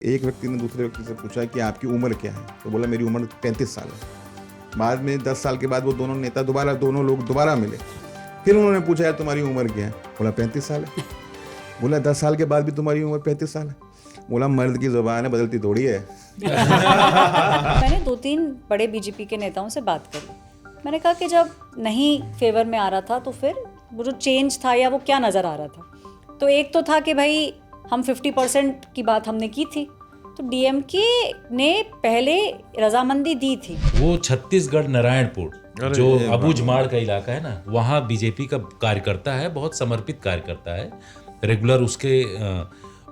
एक व्यक्ति ने दूसरे व्यक्ति से पूछा कि आपकी उम्र क्या है, तो बोला मेरी उम्र 35 साल है। बाद में 10 साल के बाद वो दोनों नेता दोनों लोग दोबारा मिले, फिर उन्होंने पूछा यार तुम्हारी उम्र क्या है, बोला 35 साल है। बोला 10 साल के बाद भी तुम्हारी उम्र 35 साल है। बोला मर्द की जुबान है, बदलती थोड़ी है। मैंने 2-3 बड़े बीजेपी के नेताओं से बात करी। मैंने कहा कि जब नहीं फेवर में आ रहा था तो फिर वो जो चेंज था या वो क्या नज़र आ रहा था, तो एक तो था कि भाई हम 50% की बात हमने की थी, तो डीएमके ने पहले रजामंदी दी थी। वो छत्तीसगढ़ नारायणपुर जो अबूझमाड़ का इलाका है ना, वहाँ बीजेपी का कार्यकर्ता है, बहुत समर्पित कार्यकर्ता है। रेगुलर उसके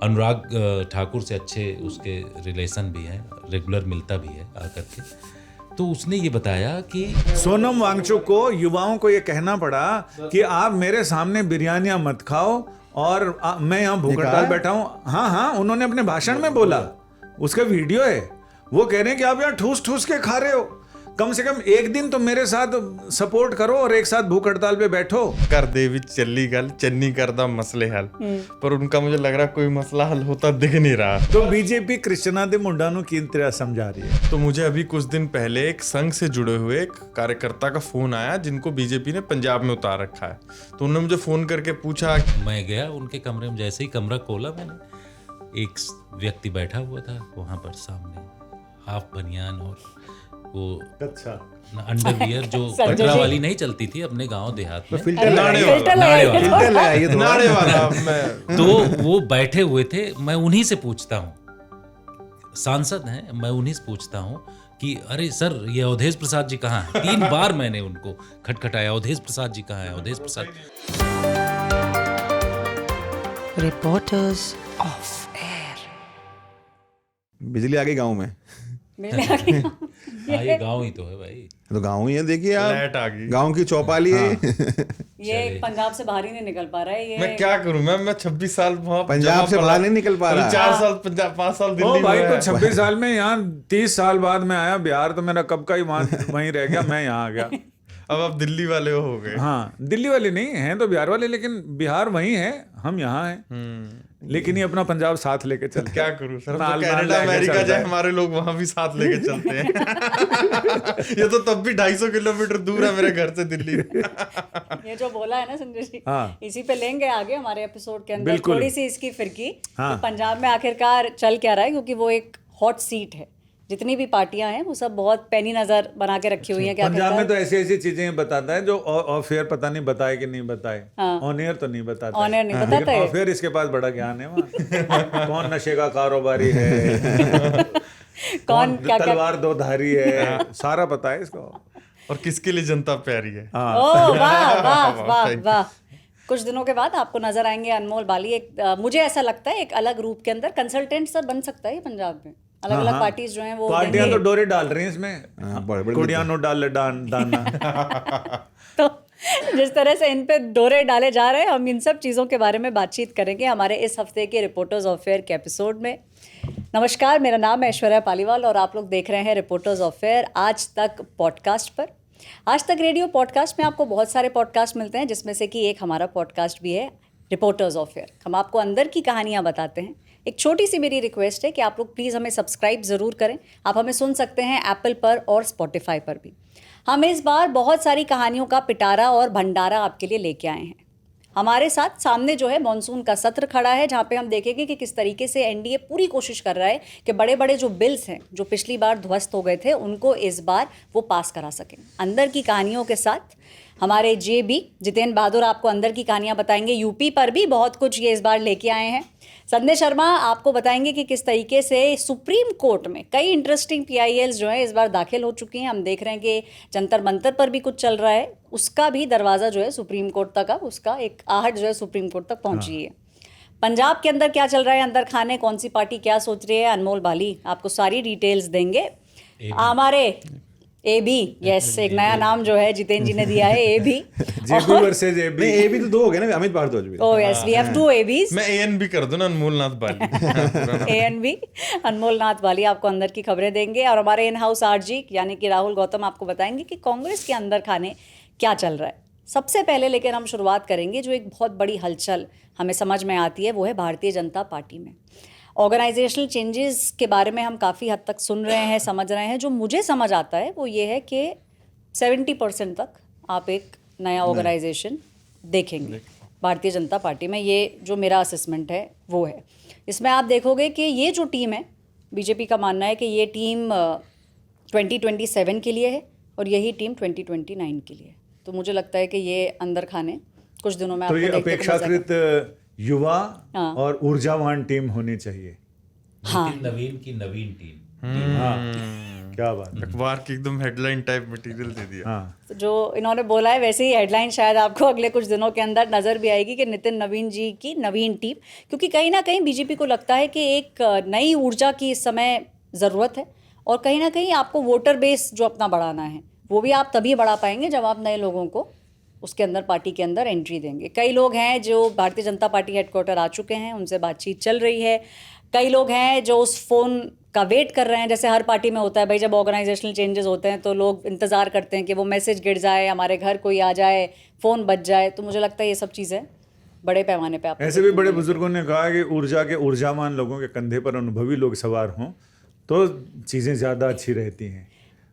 अनुराग ठाकुर से अच्छे उसके रिलेशन भी हैं, रेगुलर मिलता भी है आकर के। तो उसने ये बताया कि सोनम वांगचुक को, युवाओं को ये कहना पड़ा कि आप मेरे सामने बिरयानियां मत खाओ और मैं यहाँ भूख हड़ताल बैठा हूँ। हाँ, उन्होंने अपने भाषण में बोला, उसका वीडियो है। वो कह रहे हैं कि आप यहाँ ठूस ठूस के खा रहे हो, कम से कम एक दिन तो मेरे साथ सपोर्ट करो और एक साथ भूख हड़ताल पे बैठो। कर दे भी चली गल चन्नी कर दा मसले हल, पर उनका मुझे लग रहा कोई मसला हल होता दिख नहीं रहा। तो बीजेपी कृष्णा दे मुंडा नु की तरह समझा रही है। तो मुझे अभी कुछ दिन पहले एक संघ से जुड़े हुए एक कार्यकर्ता का फोन आया जिनको बीजेपी ने पंजाब में उतार रखा है। तो उन्होंने मुझे फोन करके पूछा। मैं गया उनके कमरे में, जैसे ही कमरा खोला मैंने, एक व्यक्ति बैठा हुआ था वहां पर सामने, हाफ बनियान और वो अच्छा अंडरवियर जो कटरा वाली नहीं चलती थी अपने गांव देहात में, नाड़े वाला तो वो बैठे हुए थे। मैं उन्हीं से पूछता हूँ, सांसद हैं, मैं उन्हीं से पूछता हूँ कि अरे सर ये अवधेश प्रसाद जी कहाँ हैं। 3 बार मैंने उनको खटखटाया, अवधेश प्रसाद जी कहाँ हैं, Awadhesh Prasad. Reporters of air. बिजली आ गई गाँव में। हाँ, ये गांव ही तो है भाई, तो गाँव ही है। देखिए लाइट आ आप, गई, गाँव की चौपाली है। ये पंजाब से बाहर ही नहीं निकल पा रहा है ये। मैं क्या करूं, मैं 26 साल पंजाब से बाहर नहीं निकल पा रहा। 4 साल पंजाब, 5 साल दिल्ली भाई में। तो 26 साल में यहाँ 30 साल बाद में आया बिहार, तो मेरा कब का ही वहीं रह गया, मैं यहाँ आ गया। अब आप दिल्ली वाले हो गए। हाँ, दिल्ली वाले नहीं हैं तो बिहार वाले, लेकिन बिहार वहीं है, हम यहाँ हैं। लेकिन ये अपना पंजाब साथ लेके चलते। क्या करूं सर, तो कनाडा अमेरिका जाए हमारे लोग वहां भी साथ लेके चलते हैं। ये तो तब भी 250 किलोमीटर दूर है मेरे घर से दिल्ली। ये जो बोला है ना संजय जी, हाँ। इसी पे लेंगे आगे हमारे एपिसोड के अंदर बिल्कुल। थोड़ी सी इसकी फिरकी। हाँ। तो पंजाब में आखिरकार चल क्या रहा है, क्योंकि वो एक हॉट सीट है। जितनी भी पार्टियां हैं वो सब बहुत पैनी नजर बना के रखी हुई हैं। क्या पंजाब में तो ऐसी ऐसी चीजें बताता है जो ऑफ एयर पता नहीं बताए कि नहीं बताए। हाँ। ऑन एयर तो नहीं बताता, ऑन एयर नहीं बताता है। ऑफ एयर इसके पास बड़ा ज्ञान है वहाँ। कौन नशे का कारोबारी है, कौन क्या तलवार दो धारी है, सारा पता है इसको। और किसके लिए जनता प्यारी है। ओह वाह वाह वाह वाह। कुछ दिनों के बाद आपको नजर आएंगे अनमोल बाली। एक मुझे ऐसा लगता है एक अलग रूप के अंदर कंसल्टेंट सर बन सकता है ये पंजाब में। अलग अलग पार्टीज जो हैं वो पार्टियां तो डोरे डाल रही हैं इसमें, कुड़ियानो डाल दाना। तो जिस तरह से इन पे डोरे डाले जा रहे हैं, हम इन सब चीज़ों के बारे में बातचीत करेंगे हमारे इस हफ्ते के रिपोर्टर्स ऑफ फेयर के एपिसोड में। नमस्कार, मेरा नाम है ऐश्वर्या पालीवाल और आप लोग देख रहे हैं रिपोर्टर्स ऑफ फेयर आज तक पॉडकास्ट पर। आज तक रेडियो पॉडकास्ट में आपको बहुत सारे पॉडकास्ट मिलते हैं, जिसमें से कि एक हमारा पॉडकास्ट भी है रिपोर्टर्स ऑफ फेयर। हम आपको अंदर की कहानियाँ बताते हैं। एक छोटी सी मेरी रिक्वेस्ट है कि आप लोग प्लीज़ हमें सब्सक्राइब ज़रूर करें। आप हमें सुन सकते हैं एप्पल पर और स्पॉटिफाई पर भी। हम इस बार बहुत सारी कहानियों का पिटारा और भंडारा आपके लिए लेके आए हैं। हमारे साथ सामने जो है मॉनसून का सत्र खड़ा है, जहाँ पे हम देखेंगे कि किस तरीके से एनडीए पूरी कोशिश कर रहा है कि बड़े बड़े जो बिल्स हैं जो पिछली बार ध्वस्त हो गए थे उनको इस बार वो पास करा सकें। अंदर की कहानियों के साथ हमारे जेबी जितेंद्र बहादुर आपको अंदर की कहानियाँ बताएंगे। यूपी पर भी बहुत कुछ ये इस बार लेके आए हैं। संजय शर्मा आपको बताएंगे कि किस तरीके से सुप्रीम कोर्ट में कई इंटरेस्टिंग पीआईएल्स जो है इस बार दाखिल हो चुकी हैं। हम देख रहे हैं कि जंतर मंतर पर भी कुछ चल रहा है, उसका भी दरवाज़ा जो है सुप्रीम कोर्ट तक, अब उसका एक आहट जो है सुप्रीम कोर्ट तक पहुंची है। पंजाब के अंदर क्या चल रहा है अंदर खाने, कौन सी पार्टी क्या सोच रही है, अनमोल बाली आपको सारी डिटेल्स देंगे। हमारे एबी, यस, एक नया नाम जो है जितेंद्र जी ने दिया है, एबी। JB versus AB. नहीं, एबी तो 2 हो गए ना, अमित भारद्वाज भी। Oh yes, we have 2 ABs. मैं एएन भी कर दूं ना, अनमोल नाथ बाली। एएनबी अनमोल नाथ बाली आपको अंदर की खबरें देंगे और हमारे इन हाउस आरजी यानी कि राहुल गौतम आपको बताएंगे कि कांग्रेस के अंदर खाने क्या चल रहा है। सबसे पहले लेकिन हम शुरुआत करेंगे जो एक बहुत बड़ी हलचल हमें समझ में आती है, वो है भारतीय जनता पार्टी में। ऑर्गेनाइजेशनल चेंजेस के बारे में हम काफ़ी हद तक सुन रहे हैं, समझ रहे हैं। जो मुझे समझ आता है वो ये है कि 70% तक आप एक नया ऑर्गेनाइजेशन देखेंगे भारतीय जनता पार्टी में। ये जो मेरा असेसमेंट है वो है। इसमें आप देखोगे कि ये जो टीम है, बीजेपी का मानना है कि ये टीम 2027 के लिए है और यही टीम 2029 के लिए है। तो मुझे लगता है कि ये अंदर खाने कुछ दिनों में तो आपको ये देखने को मिल जाएगा। अपेक्षाकृत युवा हाँ। और ऊर्जावान टीम होनी चाहिए। हाँ। नितिन नवीन की नवीन टीम। हाँ, क्या बात है। अखबार की एकदम हेडलाइन टाइप मटेरियल दे दिया। हाँ, तो जो इन्होंने बोला है वैसे ही हेडलाइन शायद आपको अगले कुछ दिनों के अंदर नज़र भी आएगी कि नितिन नवीन जी की नवीन टीम, क्योंकि कहीं ना कहीं बीजेपी को लगता है कि एक नई ऊर्जा की इस समय ज़रूरत है और कहीं ना कहीं आपको वोटर बेस जो अपना बढ़ाना है वो भी आप तभी बढ़ा पाएंगे जब आप नए लोगों को उसके अंदर पार्टी के अंदर एंट्री देंगे। कई लोग हैं जो भारतीय जनता पार्टी हेडक्वार्टर आ चुके हैं, उनसे बातचीत चल रही है। कई लोग हैं जो उस फ़ोन का वेट कर रहे हैं, जैसे हर पार्टी में होता है भाई, जब ऑर्गेनाइजेशनल चेंजेस होते हैं तो लोग इंतज़ार करते हैं कि वो मैसेज गिर जाए, हमारे घर कोई आ जाए, फ़ोन बज जाए। तो मुझे लगता है ये सब चीज़ें बड़े पैमाने पे आप ऐसे भी बड़े बुजुर्गों ने कहा कि ऊर्जा के ऊर्जावान लोगों के कंधे पर अनुभवी लोग सवार हों तो चीज़ें ज़्यादा अच्छी रहती हैं।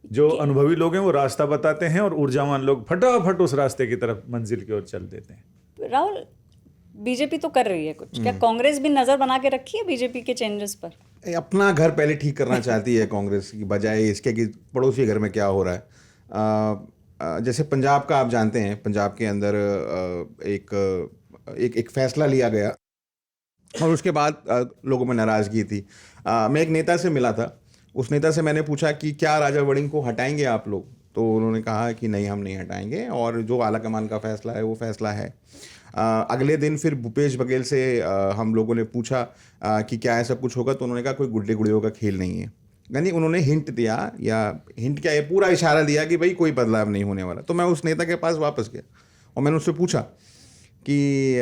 जो अनुभवी लोग हैं वो रास्ता बताते हैं और ऊर्जावान लोग फटाफट उस रास्ते की तरफ मंजिल की ओर चल देते हैं। राहुल, बीजेपी तो कर रही है कुछ, क्या कांग्रेस भी नज़र बना के रखी है बीजेपी के चेंजेस पर? अपना घर पहले ठीक करना चाहती है कांग्रेस की बजाय इसके कि पड़ोसी घर में क्या हो रहा है। जैसे पंजाब का आप जानते हैं, पंजाब के अंदर एक फैसला लिया गया और उसके बाद लोगों में नाराज़गी थी। मैं एक नेता से मिला था, उस नेता से मैंने पूछा कि क्या राजा वड़िंग को हटाएंगे आप लोग? तो उन्होंने कहा कि नहीं, हम नहीं हटाएंगे और जो आलाकमान का फैसला है वो फैसला है। अगले दिन फिर भूपेश बघेल से हम लोगों ने पूछा कि क्या ऐसा कुछ होगा, तो उन्होंने कहा कोई गुड्डे गुड़ियों का खेल नहीं है। यानी उन्होंने हिंट दिया, या हिंट क्या, ये पूरा इशारा दिया कि भाई कोई बदलाव नहीं होने वाला। तो मैं उस नेता के पास वापस गया और मैंने उससे पूछा कि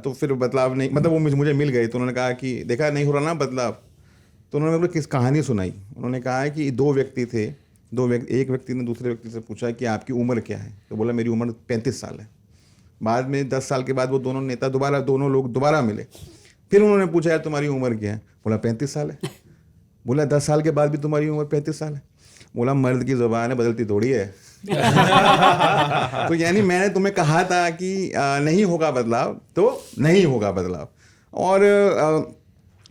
तो फिर बदलाव नहीं, मतलब वो मुझे मिल गए। तो उन्होंने कहा कि देखा नहीं हो रहा ना बदलाव। तो उन्होंने मेरे को किस कहानी सुनाई। उन्होंने कहा कि दो व्यक्ति थे, एक व्यक्ति ने दूसरे व्यक्ति से पूछा कि आपकी उम्र क्या है? तो बोला मेरी उम्र 35 साल है। बाद में 10 साल के बाद वो दोनों लोग दोबारा मिले। फिर उन्होंने पूछा यार तुम्हारी उम्र क्या है? बोला 35 साल है। बोला 10 साल के बाद भी तुम्हारी उम्र 35 साल है? बोला मर्द की ज़ुबान है, बदलती थोड़ी है। तो यानी मैंने तुम्हें कहा था कि नहीं होगा बदलाव, तो नहीं होगा बदलाव। और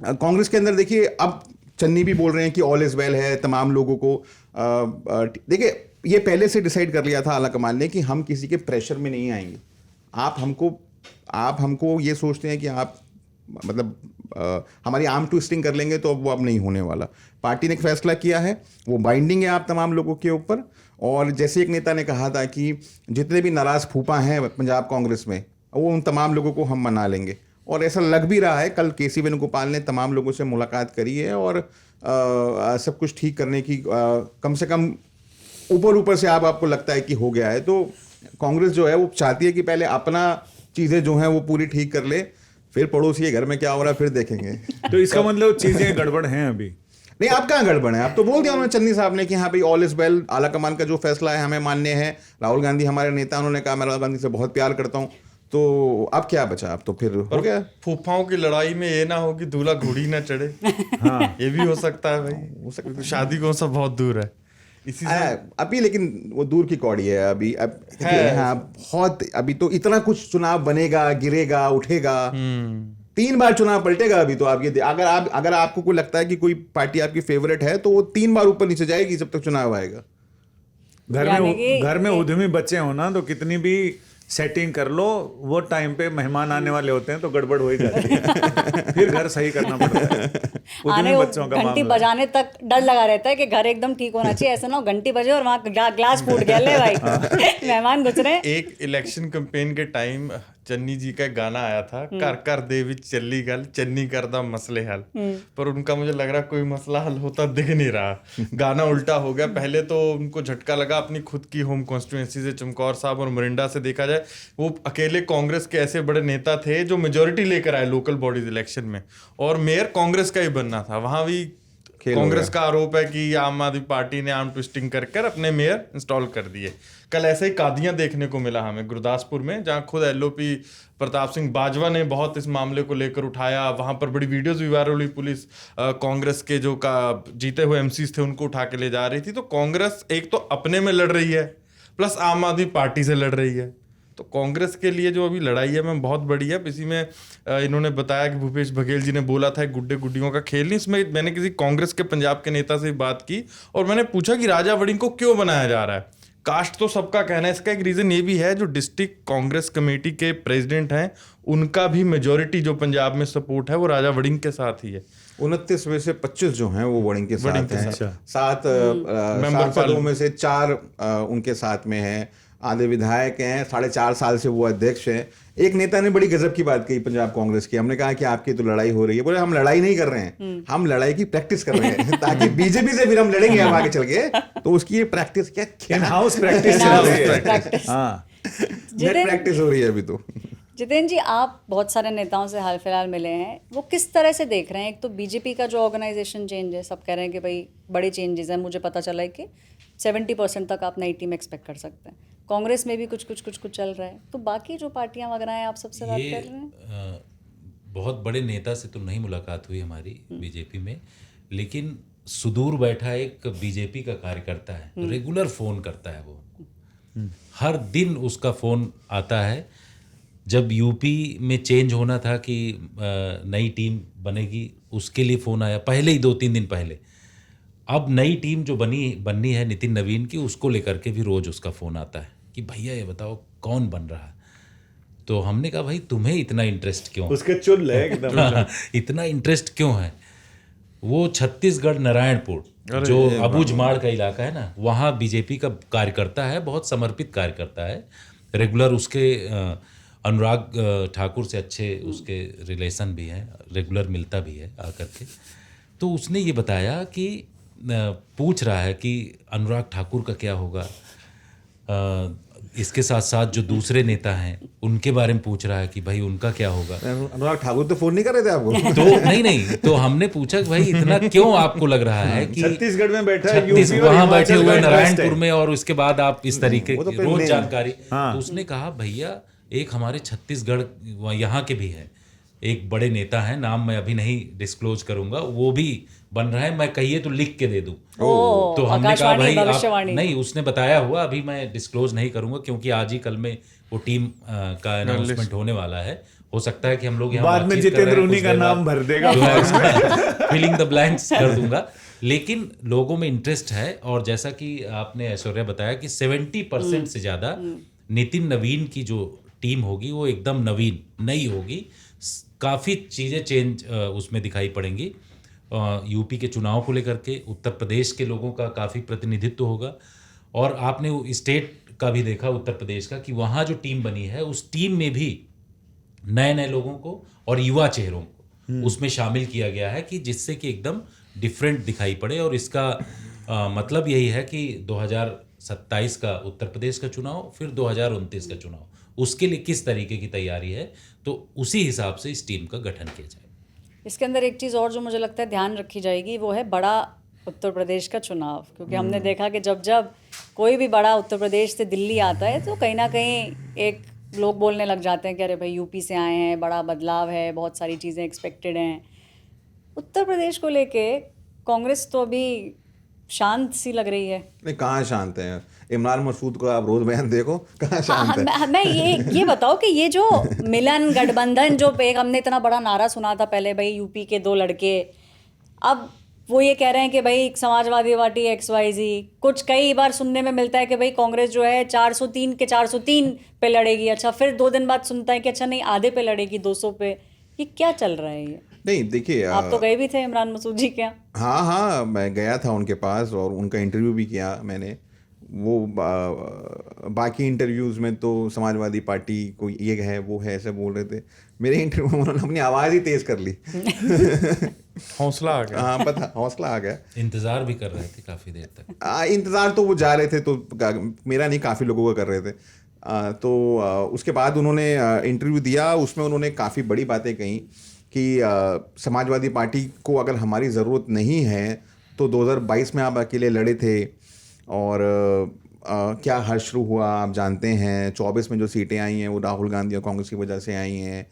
कांग्रेस के अंदर देखिए, अब चन्नी भी बोल रहे हैं कि ऑल इज़ वेल है, तमाम लोगों को देखिए ये पहले से डिसाइड कर लिया था आलाकमान ने कि हम किसी के प्रेशर में नहीं आएंगे। आप हमको ये सोचते हैं कि आप मतलब हमारी आर्म ट्विस्टिंग कर लेंगे तो वो अब नहीं होने वाला। पार्टी ने एक फैसला किया है, वो बाइंडिंग है आप तमाम लोगों के ऊपर। और जैसे एक नेता ने कहा था कि जितने भी नाराज़ फूफा हैं पंजाब कांग्रेस में, वो उन तमाम लोगों को हम मना लेंगे। और ऐसा लग भी रहा है। कल केसी वेणुगोपाल ने तमाम लोगों से मुलाकात करी है और सब कुछ ठीक करने की कम से कम ऊपर से आपको लगता है कि हो गया है। तो कांग्रेस जो है वो चाहती है कि पहले अपना चीज़ें जो हैं वो पूरी ठीक कर ले, फिर पड़ोसी के घर में क्या हो रहा है फिर देखेंगे। तो इसका मतलब चीज़ें गड़बड़ हैं अभी? नहीं, आप कहाँ गड़बड़ है? आप तो बोल दिया उन्होंने, चन्नी साहब ने, कि हाँ भाई ऑल इज वेल, आलाकमान का जो फैसला है हमें मान्य है। राहुल गांधी हमारे नेता, उन्होंने कहा मैं राहुल गांधी से बहुत प्यार करता हूँ। तो अब क्या बचा? अब तो फिर हो गया। फूफाओं की लड़ाई में ये ना हो कि दूल्हा घोड़ी ना चढ़े। हाँ, ये भी हो सकता है भाई, हो सकता है। शादी कौन सा बहुत दूर है इसी से अभी, लेकिन वो दूर की कौड़ी है अभी। अब हाँ बहुत, अभी तो इतना कुछ चुनाव बनेगा, गिरेगा, उठेगा, 3 बार चुनाव पलटेगा अभी। तो आप ये अगर आपको कोई लगता है कि कोई पार्टी आपकी फेवरेट है तो वो 3 बार ऊपर नीचे जाएगी जब तक चुनाव आएगा। घर में उद्यमी बच्चे हो ना, तो कितनी भी सेटिंग कर लो, वो टाइम पे मेहमान आने वाले होते हैं तो गड़बड़ हो ही जाती है। फिर घर सही करना पड़ता है। उद्यमी बच्चों का घंटी बजाने तक डर लगा रहता है कि घर एकदम ठीक होना चाहिए। ऐसा ना हो घंटी बजे और वहाँ ग्लास फूट गया, ले भाई मेहमान घुस रहे हैं। एक इलेक्शन कैंपेन के टाइम चन्नी जी का गाना आया था, कर कर दे विच चली गल, चन्नी कर दा मसले हल। पर उनका मुझे लग रहा कोई मसला हल होता दिख नहीं रहा। गाना उल्टा हो गया। पहले तो उनको झटका लगा अपनी खुद की होम कॉन्स्टिट्यूएंसी से, चमकौर साहब और मोरिंडा से। देखा जाए वो अकेले कांग्रेस के ऐसे बड़े नेता थे जो मेजोरिटी लेकर आए लोकल बॉडीज इलेक्शन में, और मेयर कांग्रेस का ही बनना था। वहां भी खेल हो कांग्रेस गया। का आरोप है कि आम आदमी पार्टी ने आर्म ट्विस्टिंग कर अपने मेयर इंस्टॉल कर दिए। कल ऐसे ही कादियां देखने को मिला हमें गुरदासपुर में, जहां खुद एलओपी प्रताप सिंह बाजवा ने बहुत इस मामले को लेकर उठाया। वहां पर बड़ी वीडियोस भी वायरल हुई, पुलिस कांग्रेस के जो जीते हुए एमसीज थे उनको उठा के ले जा रही थी। तो कांग्रेस एक तो अपने में लड़ रही है, प्लस आम आदमी पार्टी से लड़ रही है। तो कांग्रेस के लिए जो अभी लड़ाई है मैं बहुत बड़ी है। इसी में इन्होंने बताया कि भूपेश बघेल जी ने बोला था गुड्डे गुड्डियों का खेल नहीं। इसमें मैंने किसी कांग्रेस के पंजाब के नेता से बात की और मैंने पूछा कि राजा वड़िंग को क्यों बनाया जा रहा है। कास्ट तो सबका कहना है, इसका एक रीजन ये भी है जो डिस्ट्रिक्ट कांग्रेस कमेटी के प्रेसिडेंट हैं उनका भी मेजोरिटी जो पंजाब में सपोर्ट है वो राजा वड़िंग के साथ ही है। 29 में से 25 जो हैं वो वड़िंग के साथ हैं। 7 मेंबर सांसदों में से 4 उनके साथ में हैं। आधे विधायक हैं, 4.5 साल से वो अध्यक्ष हैं। एक नेता ने बड़ी गजब की बात कही पंजाब कांग्रेस की। हमने कहा कि आपकी तो लड़ाई हो रही है। बोले हम लड़ाई नहीं कर रहे हैं, हम लड़ाई की प्रैक्टिस कर रहे हैं ताकि बीजेपी से फिर हम लड़ेंगे अब आगे चल के। तो उसकी ये प्रैक्टिस क्या इन हाउस प्रैक्टिस चल रही है। हाँ, प्रैक्टिस हो रही है अभी तो। जितेंद्र जी, आप बहुत सारे नेताओं से हाल फिलहाल मिले हैं, वो किस तरह से देख रहे हैं? एक तो बीजेपी का जो ऑर्गेनाइजेशन चेंज है, सब कह रहे हैं कि भाई बड़े चेंजेस हैं। मुझे पता चला है कि 70% तक आप नई टीम एक्सपेक्ट कर सकते हैं। कांग्रेस में भी कुछ चल रहा है। तो बाकी जो पार्टियां वगैरह हैं, आप सबसे बात कर रहे हैं? बहुत बड़े नेता से तो नहीं मुलाकात हुई हमारी बीजेपी में, लेकिन सुदूर बैठा एक बीजेपी का कार्यकर्ता है, रेगुलर फ़ोन करता है वो। हर दिन उसका फ़ोन आता है। जब यूपी में चेंज होना था कि नई टीम बनेगी, उसके लिए फ़ोन आया पहले ही 2-3 दिन पहले। अब नई टीम जो बननी है नितिन नवीन की, उसको लेकर के भी रोज़ उसका फ़ोन आता है कि भैया ये बताओ कौन बन रहा है। तो हमने कहा भाई तुम्हें इतना इंटरेस्ट क्यों, उसके चुल है एकदम। इतना इंटरेस्ट क्यों है? वो छत्तीसगढ़ नारायणपुर जो अबूझमाड़ का इलाका है ना, वहाँ बीजेपी का कार्यकर्ता है, बहुत समर्पित कार्यकर्ता है। रेगुलर उसके अनुराग ठाकुर से अच्छे उसके रिलेशन भी हैं, रेगुलर मिलता भी है आकर के। तो उसने ये बताया कि पूछ रहा है कि अनुराग ठाकुर का क्या होगा। इसके साथ साथ जो दूसरे नेता हैं उनके बारे में पूछ रहा है कि भाई उनका क्या होगा। अनुराग ठाकुर तो फोन नहीं कर रहे थे आपको? तो नहीं, तो हमने पूछा कि भाई इतना क्यों आपको लग रहा है कि छत्तीसगढ़ में बैठा है, यूपी और वहां बैठे हिमाचल हुए का नारायणपुर interest में, और उसके बाद आप इस तरीके वो तो की फिर रोज नहीं। जानकारी। तो उसने कहा भैया एक हमारे छत्तीसगढ़ यहाँ के भी हैं, एक बड़े नेता हैं, नाम मैं अभी नहीं डिस्क्लोज करूंगा, वो भी बन रहा है, मैं कहिए तो लिख के दे दूं। तो हमने कहा भाई आप नहीं, उसने बताया हुआ, अभी मैं डिस्क्लोज नहीं करूंगा क्योंकि आज ही कल में वो टीम का अनाउंसमेंट होने वाला है। हो सकता है कि हम लोग यहाँ बाद में जितेंद्र उन्हीं का नाम भर देगा, फिलिंग द ब्लैंक्स कर दूंगा। लेकिन लोगों में इंटरेस्ट है, और जैसा कि आपने ऐश्वर्या बताया कि 70% से ज़्यादा नितिन नवीन की जो टीम होगी वो एकदम नवीन नई होगी। काफ़ी चीज़ें चेंज उसमें दिखाई पड़ेंगी। यूपी के चुनाव को लेकर के उत्तर प्रदेश के लोगों का काफ़ी प्रतिनिधित्व होगा, और आपने स्टेट का भी देखा उत्तर प्रदेश का कि वहाँ जो टीम बनी है उस टीम में भी नए नए लोगों को और युवा चेहरों को उसमें शामिल किया गया है कि जिससे कि एकदम डिफरेंट दिखाई पड़े। और इसका मतलब यही है कि 2027 का उत्तर प्रदेश का चुनाव, फिर 2029 का चुनाव, उसके लिए किस तरीके की तैयारी है, तो उसी हिसाब से इस टीम का गठन किया जाए। इसके अंदर एक चीज़ और जो मुझे लगता है ध्यान रखी जाएगी, वो है बड़ा उत्तर प्रदेश का चुनाव। क्योंकि हमने देखा कि जब कोई भी बड़ा उत्तर प्रदेश से दिल्ली आता है तो कहीं ना कहीं एक लोग बोलने लग जाते हैं कि अरे भाई यूपी से आए हैं, बड़ा बदलाव है, बहुत सारी चीज़ें एक्सपेक्टेड हैं। उत्तर प्रदेश को लेके कांग्रेस तो अभी शांत सी लग रही है। नहीं, कहाँ शांत है? इमरान मसूद को आप रोज बयान देखो, कहाँ शांत है? मैं ये बताओ कि ये जो मिलन गठबंधन, जो एक हमने इतना बड़ा नारा सुना था पहले, भाई यूपी के 2 लड़के, अब वो ये कह रहे हैं कि भाई समाजवादी पार्टी XYZ। कुछ कई बार सुनने में मिलता है कि भाई कांग्रेस जो है 403 के 403 पे लड़ेगी। अच्छा, फिर 2 दिन बाद सुनता है कि अच्छा नहीं, आधे पे लड़ेगी, 200 पे। ये क्या चल रहा है ये? नहीं देखिए, आप तो गए भी थे इमरान मसूद जी के यहाँ। हाँ, मैं गया था उनके पास और उनका इंटरव्यू भी किया मैंने। वो बाकी इंटरव्यूज़ में तो समाजवादी पार्टी को ये है वो है ऐसे बोल रहे थे। मेरे इंटरव्यू में उन्होंने अपनी आवाज़ ही तेज़ कर ली। हौसला आ गया। हाँ, पता, हौसला आ गया। इंतजार भी कर रहे थे काफ़ी देर तक। इंतज़ार तो वो जा रहे थे, तो मेरा नहीं, काफ़ी लोगों का कर रहे थे। उसके बाद उन्होंने इंटरव्यू दिया, उसमें उन्होंने काफ़ी बड़ी बातें कही कि समाजवादी पार्टी को अगर हमारी ज़रूरत नहीं है तो 2022 में आप अकेले लड़े थे और क्या हर्ष शुरू हुआ आप जानते हैं। 24 में जो सीटें आई हैं वो राहुल गांधी और कांग्रेस की वजह से आई हैं।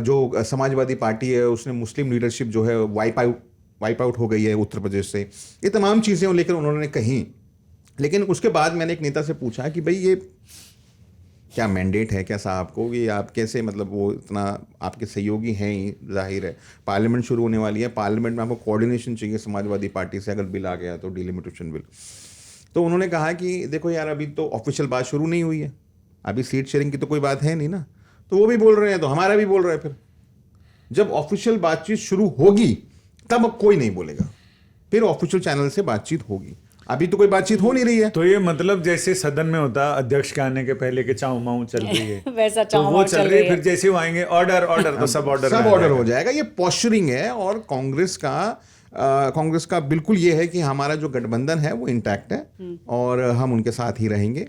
जो समाजवादी पार्टी है उसने मुस्लिम लीडरशिप जो है वाइप आउट हो गई है उत्तर प्रदेश से। ये तमाम चीज़ें लेकर उन्होंने कहीं, लेकिन उसके बाद मैंने एक नेता से पूछा कि भाई ये क्या मैंडेट है क्या साहब को, कि आप कैसे, मतलब वो इतना आपके सहयोगी हैं ही, जाहिर है पार्लियामेंट शुरू होने वाली है, पार्लियामेंट में आपको कोऑर्डिनेशन चाहिए समाजवादी पार्टी से, अगर बिल आ गया तो डिलिमिटेशन बिल। तो उन्होंने कहा कि देखो यार अभी तो ऑफिशियल बात शुरू नहीं हुई है, अभी सीट शेयरिंग की तो कोई बात है नहीं ना, तो वो भी बोल रहे हैं तो हमारा भी बोल रहे हैं। फिर जब ऑफिशियल बातचीत शुरू होगी तब कोई नहीं बोलेगा, फिर ऑफिशियल चैनल से बातचीत होगी, अभी तो कोई बातचीत हो नहीं रही है। तो ये मतलब जैसे सदन में होता अध्यक्ष के आने के पहले के चाऊ माऊ चल रही है वैसा तो चाऊ वो माऊ चल रही है, फिर जैसे वो आएंगे ऑर्डर तो सब ऑर्डर हो जाएगा। ये पॉस्चरिंग है और कांग्रेस का बिल्कुल ये है कि हमारा जो गठबंधन है वो इंटैक्ट है और हम उनके साथ ही रहेंगे।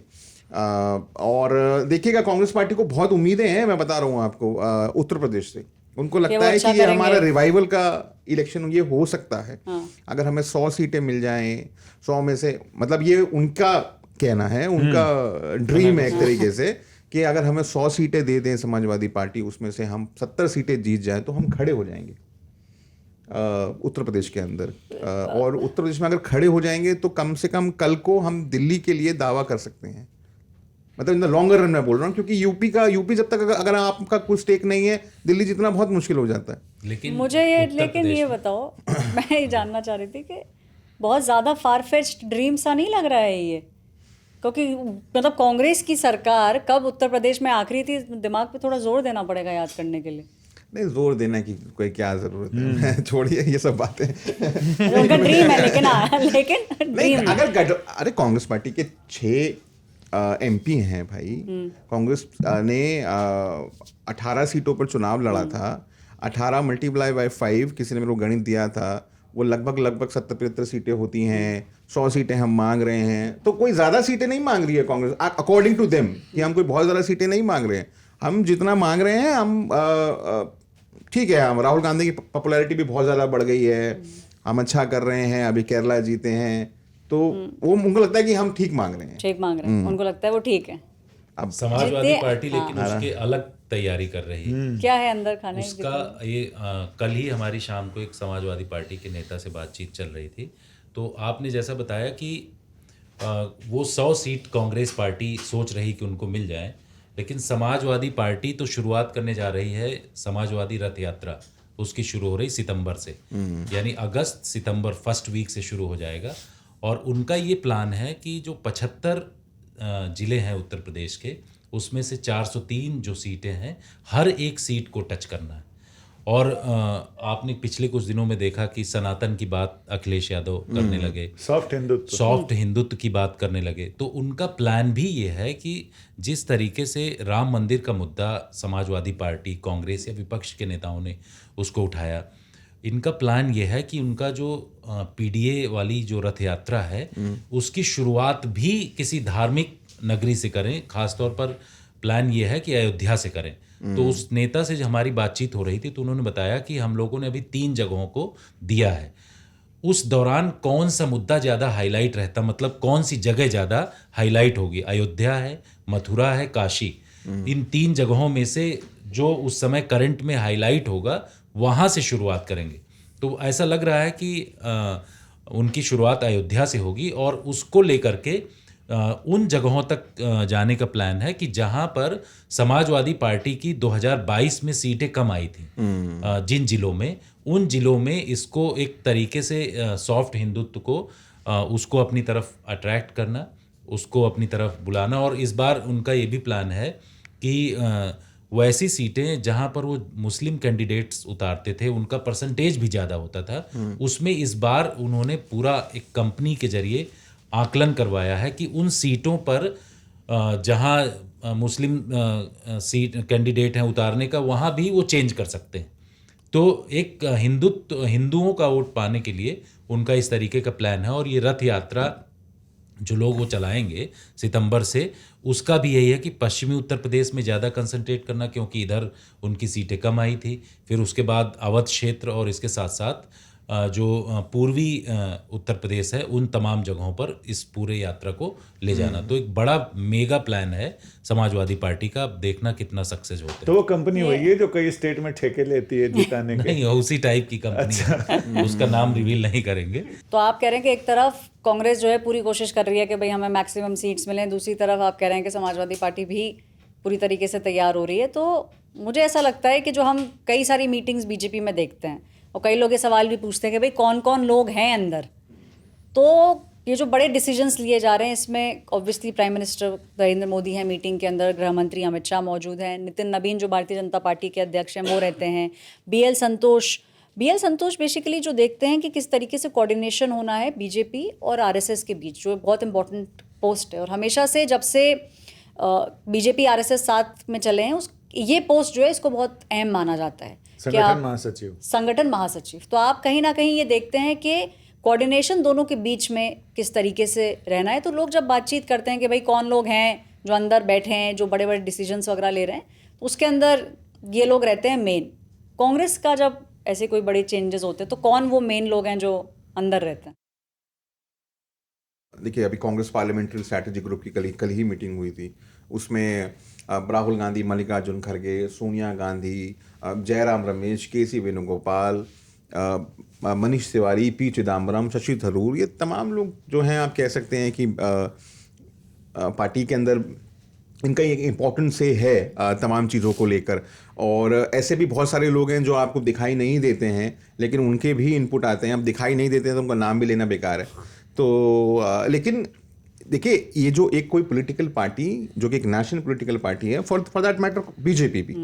और देखिएगा कांग्रेस पार्टी को बहुत उम्मीदें हैं, मैं बता रहा हूँ आपको, उत्तर प्रदेश से। उनको लगता है कि ये हमारा रिवाइवल का इलेक्शन ये हो सकता है। अगर हमें 100 सीटें मिल जाएं, 100 में से, मतलब ये उनका कहना है, उनका ड्रीम है एक तरीके से, कि अगर हमें 100 सीटें दे दें समाजवादी पार्टी, उसमें से हम 70 सीटें जीत जाएं तो हम खड़े हो जाएंगे उत्तर प्रदेश के अंदर। और उत्तर प्रदेश में अगर खड़े हो जाएंगे तो कम से कम कल को हम दिल्ली के लिए दावा कर सकते हैं, मतलब इन द लॉन्गर रन मैं बोल रहा हूँ, क्योंकि यूपी जब तक अगर आपका कोई स्टेक नहीं है, दिल्ली जीतना बहुत मुश्किल हो जाता है। लेकिन ये बताओ मैं ये जानना चाह रही थी कि बहुत ज़्यादा फारफेच्ड ड्रीम सा नहीं लग रहा है ये, क्योंकि मतलब कांग्रेस की सरकार कब उत्तर प्रदेश में आखिरी थी, दिमाग पे थोड़ा जोर देना पड़ेगा याद करने के लिए। नहीं, जोर देने की कोई क्या जरूरत है, छोड़िए ये सब बातें। उनका ड्रीम है, लेकिन ड्रीम अरे कांग्रेस पार्टी के 6 MP हैं भाई। कांग्रेस ने 18 सीटों पर चुनाव लड़ा था, 18 मल्टीप्लाई बाय 5 किसी ने मेरे को गणित दिया था, वो लगभग 70-75 सीटें होती हैं। 100 सीटें हम मांग रहे हैं, तो कोई ज़्यादा सीटें नहीं मांग रही है कांग्रेस अकॉर्डिंग टू देम, कि हम कोई बहुत ज़्यादा सीटें नहीं मांग रहे हैं। हम जितना मांग रहे हैं हम ठीक है, हम राहुल गांधी की पॉपुलैरिटी भी बहुत ज़्यादा बढ़ गई है, हम अच्छा कर रहे हैं, अभी केरला जीते हैं, तो वो उनको लगता है कि हम ठीक मांग रहे हैं, उनको लगता है वो ठीक है। अब समाजवादी पार्टी लेकिन उसके अलग तैयारी कर रही है। क्या है अंदर खाने उसका ये कल ही हमारी शाम को एक समाजवादी पार्टी के नेता से बातचीत चल रही थी, तो आपने जैसा बताया कि वो 100 सीट कांग्रेस पार्टी सोच रही कि उनको मिल जाए, लेकिन समाजवादी पार्टी तो शुरुआत करने जा रही है समाजवादी रथ यात्रा, उसकी शुरू हो रही सितंबर से, यानी अगस्त सितंबर फर्स्ट वीक से शुरू हो जाएगा। और उनका ये प्लान है कि जो 75 ज़िले हैं उत्तर प्रदेश के, उसमें से 403 जो सीटें हैं, हर एक सीट को टच करना है। और आपने पिछले कुछ दिनों में देखा कि सनातन की बात अखिलेश यादव करने लगे, सॉफ्ट हिंदुत्व की बात करने लगे। तो उनका प्लान भी ये है कि जिस तरीके से राम मंदिर का मुद्दा समाजवादी पार्टी, कांग्रेस या विपक्ष के नेताओं ने उसको उठाया, इनका प्लान ये है कि उनका जो PDA वाली जो रथ यात्रा है उसकी शुरुआत भी किसी धार्मिक नगरी से करें, खासतौर पर प्लान ये है कि अयोध्या से करें। तो उस नेता से जब हमारी बातचीत हो रही थी तो उन्होंने बताया कि हम लोगों ने अभी 3 जगहों को दिया है, उस दौरान कौन सा मुद्दा ज़्यादा हाईलाइट रहता, मतलब कौन सी जगह ज़्यादा हाईलाइट होगी, अयोध्या है, मथुरा है, काशी, इन 3 जगहों में से जो उस समय करंट में हाईलाइट होगा वहाँ से शुरुआत करेंगे। तो ऐसा लग रहा है कि उनकी शुरुआत अयोध्या से होगी और उसको लेकर के उन जगहों तक जाने का प्लान है कि जहां पर समाजवादी पार्टी की 2022 में सीटें कम आई थी, जिन जिलों में, उन जिलों में इसको एक तरीके से सॉफ्ट हिंदुत्व को उसको अपनी तरफ अट्रैक्ट करना, उसको अपनी तरफ बुलाना। और इस बार उनका ये भी प्लान है कि वैसी सीटें जहां पर वो मुस्लिम कैंडिडेट्स उतारते थे, उनका परसेंटेज भी ज़्यादा होता था, उसमें इस बार उन्होंने पूरा एक कंपनी के जरिए आकलन करवाया है कि उन सीटों पर जहां मुस्लिम सीट कैंडिडेट हैं उतारने का, वहां भी वो चेंज कर सकते हैं। तो एक हिंदुओं का वोट पाने के लिए उनका इस तरीके का प्लान है। और ये रथ यात्रा जो लोग वो चलाएंगे सितंबर से, उसका भी यही है कि पश्चिमी उत्तर प्रदेश में ज़्यादा कंसंट्रेट करना, क्योंकि इधर उनकी सीटें कम आई थी। फिर उसके बाद अवध क्षेत्र और इसके साथ साथ जो पूर्वी उत्तर प्रदेश है, उन तमाम जगहों पर इस पूरे यात्रा को ले जाना। तो एक बड़ा मेगा प्लान है समाजवादी पार्टी का। अब देखना कितना सक्सेस होता है। तो वो कंपनी वही है जो कई स्टेट में ठेके लेती है जिताने के? नहीं, उसी टाइप की कंपनी है, उसका नाम रिवील नहीं करेंगे। तो आप कह रहे हैं कि एक तरफ कांग्रेस जो है पूरी कोशिश कर रही है कि भाई हमें मैक्सिमम सीट्स मिलें, दूसरी तरफ आप कह रहे हैं कि समाजवादी पार्टी भी पूरी तरीके से तैयार हो रही है। तो मुझे ऐसा लगता है कि जो हम कई सारी मीटिंग्स बीजेपी में देखते हैं और कई लोग ये सवाल भी पूछते हैं कि भाई कौन कौन लोग हैं अंदर, तो ये जो बड़े डिसीजंस लिए जा रहे हैं इसमें obviously prime minister Narendra Modi हैं मीटिंग के अंदर, गृह मंत्री अमित शाह मौजूद हैं, नितिन नबीन जो भारतीय जनता पार्टी के अध्यक्ष हैं वो रहते हैं, बीएल संतोष बेसिकली जो देखते हैं कि किस तरीके से कोऑर्डिनेशन होना है बीजेपी और आरएसएस के बीच, जो बहुत इंपॉर्टेंट पोस्ट है। और हमेशा से जब से बीजेपी आरएसएस साथ में चले हैं ये पोस्ट जो है इसको बहुत अहम माना जाता है, संगठन महासचिव। तो आप कहीं ना कहीं ये देखते हैं कि कोऑर्डिनेशन दोनों के बीच में किस तरीके से रहना है। तो लोग जब बातचीत करते हैं कि भाई कौन लोग हैं जो अंदर बैठे हैं, जो बड़े बड़े डिसीजंस वगैरह ले रहे हैं, तो उसके अंदर ये लोग रहते हैं मेन। कांग्रेस का जब ऐसे कोई बड़े चेंजेस होते हैं तो कौन वो मेन लोग हैं जो अंदर रहते हैं? देखिए, अभी कांग्रेस पार्लियामेंट्री स्ट्रैटेजी ग्रुप की कल ही मीटिंग हुई थी। उसमें राहुल गांधी, मल्लिकार्जुन खड़गे, सोनिया गांधी, जयराम रमेश, केसी वेणुगोपाल, मनीष तिवारी, पी चिदम्बरम, शशि थरूर, ये तमाम लोग जो हैं आप कह सकते हैं कि पार्टी के अंदर इनका एक इम्पोर्टेंस से है तमाम चीज़ों को लेकर। और ऐसे भी बहुत सारे लोग हैं जो आपको दिखाई नहीं देते हैं लेकिन उनके भी इनपुट आते हैं। अब दिखाई नहीं देते हैं तो उनका नाम भी लेना बेकार है। तो लेकिन देखिए, ये जो एक कोई पॉलिटिकल पार्टी जो कि एक नेशनल पॉलिटिकल पार्टी है, फॉर दैट मैटर बीजेपी भी,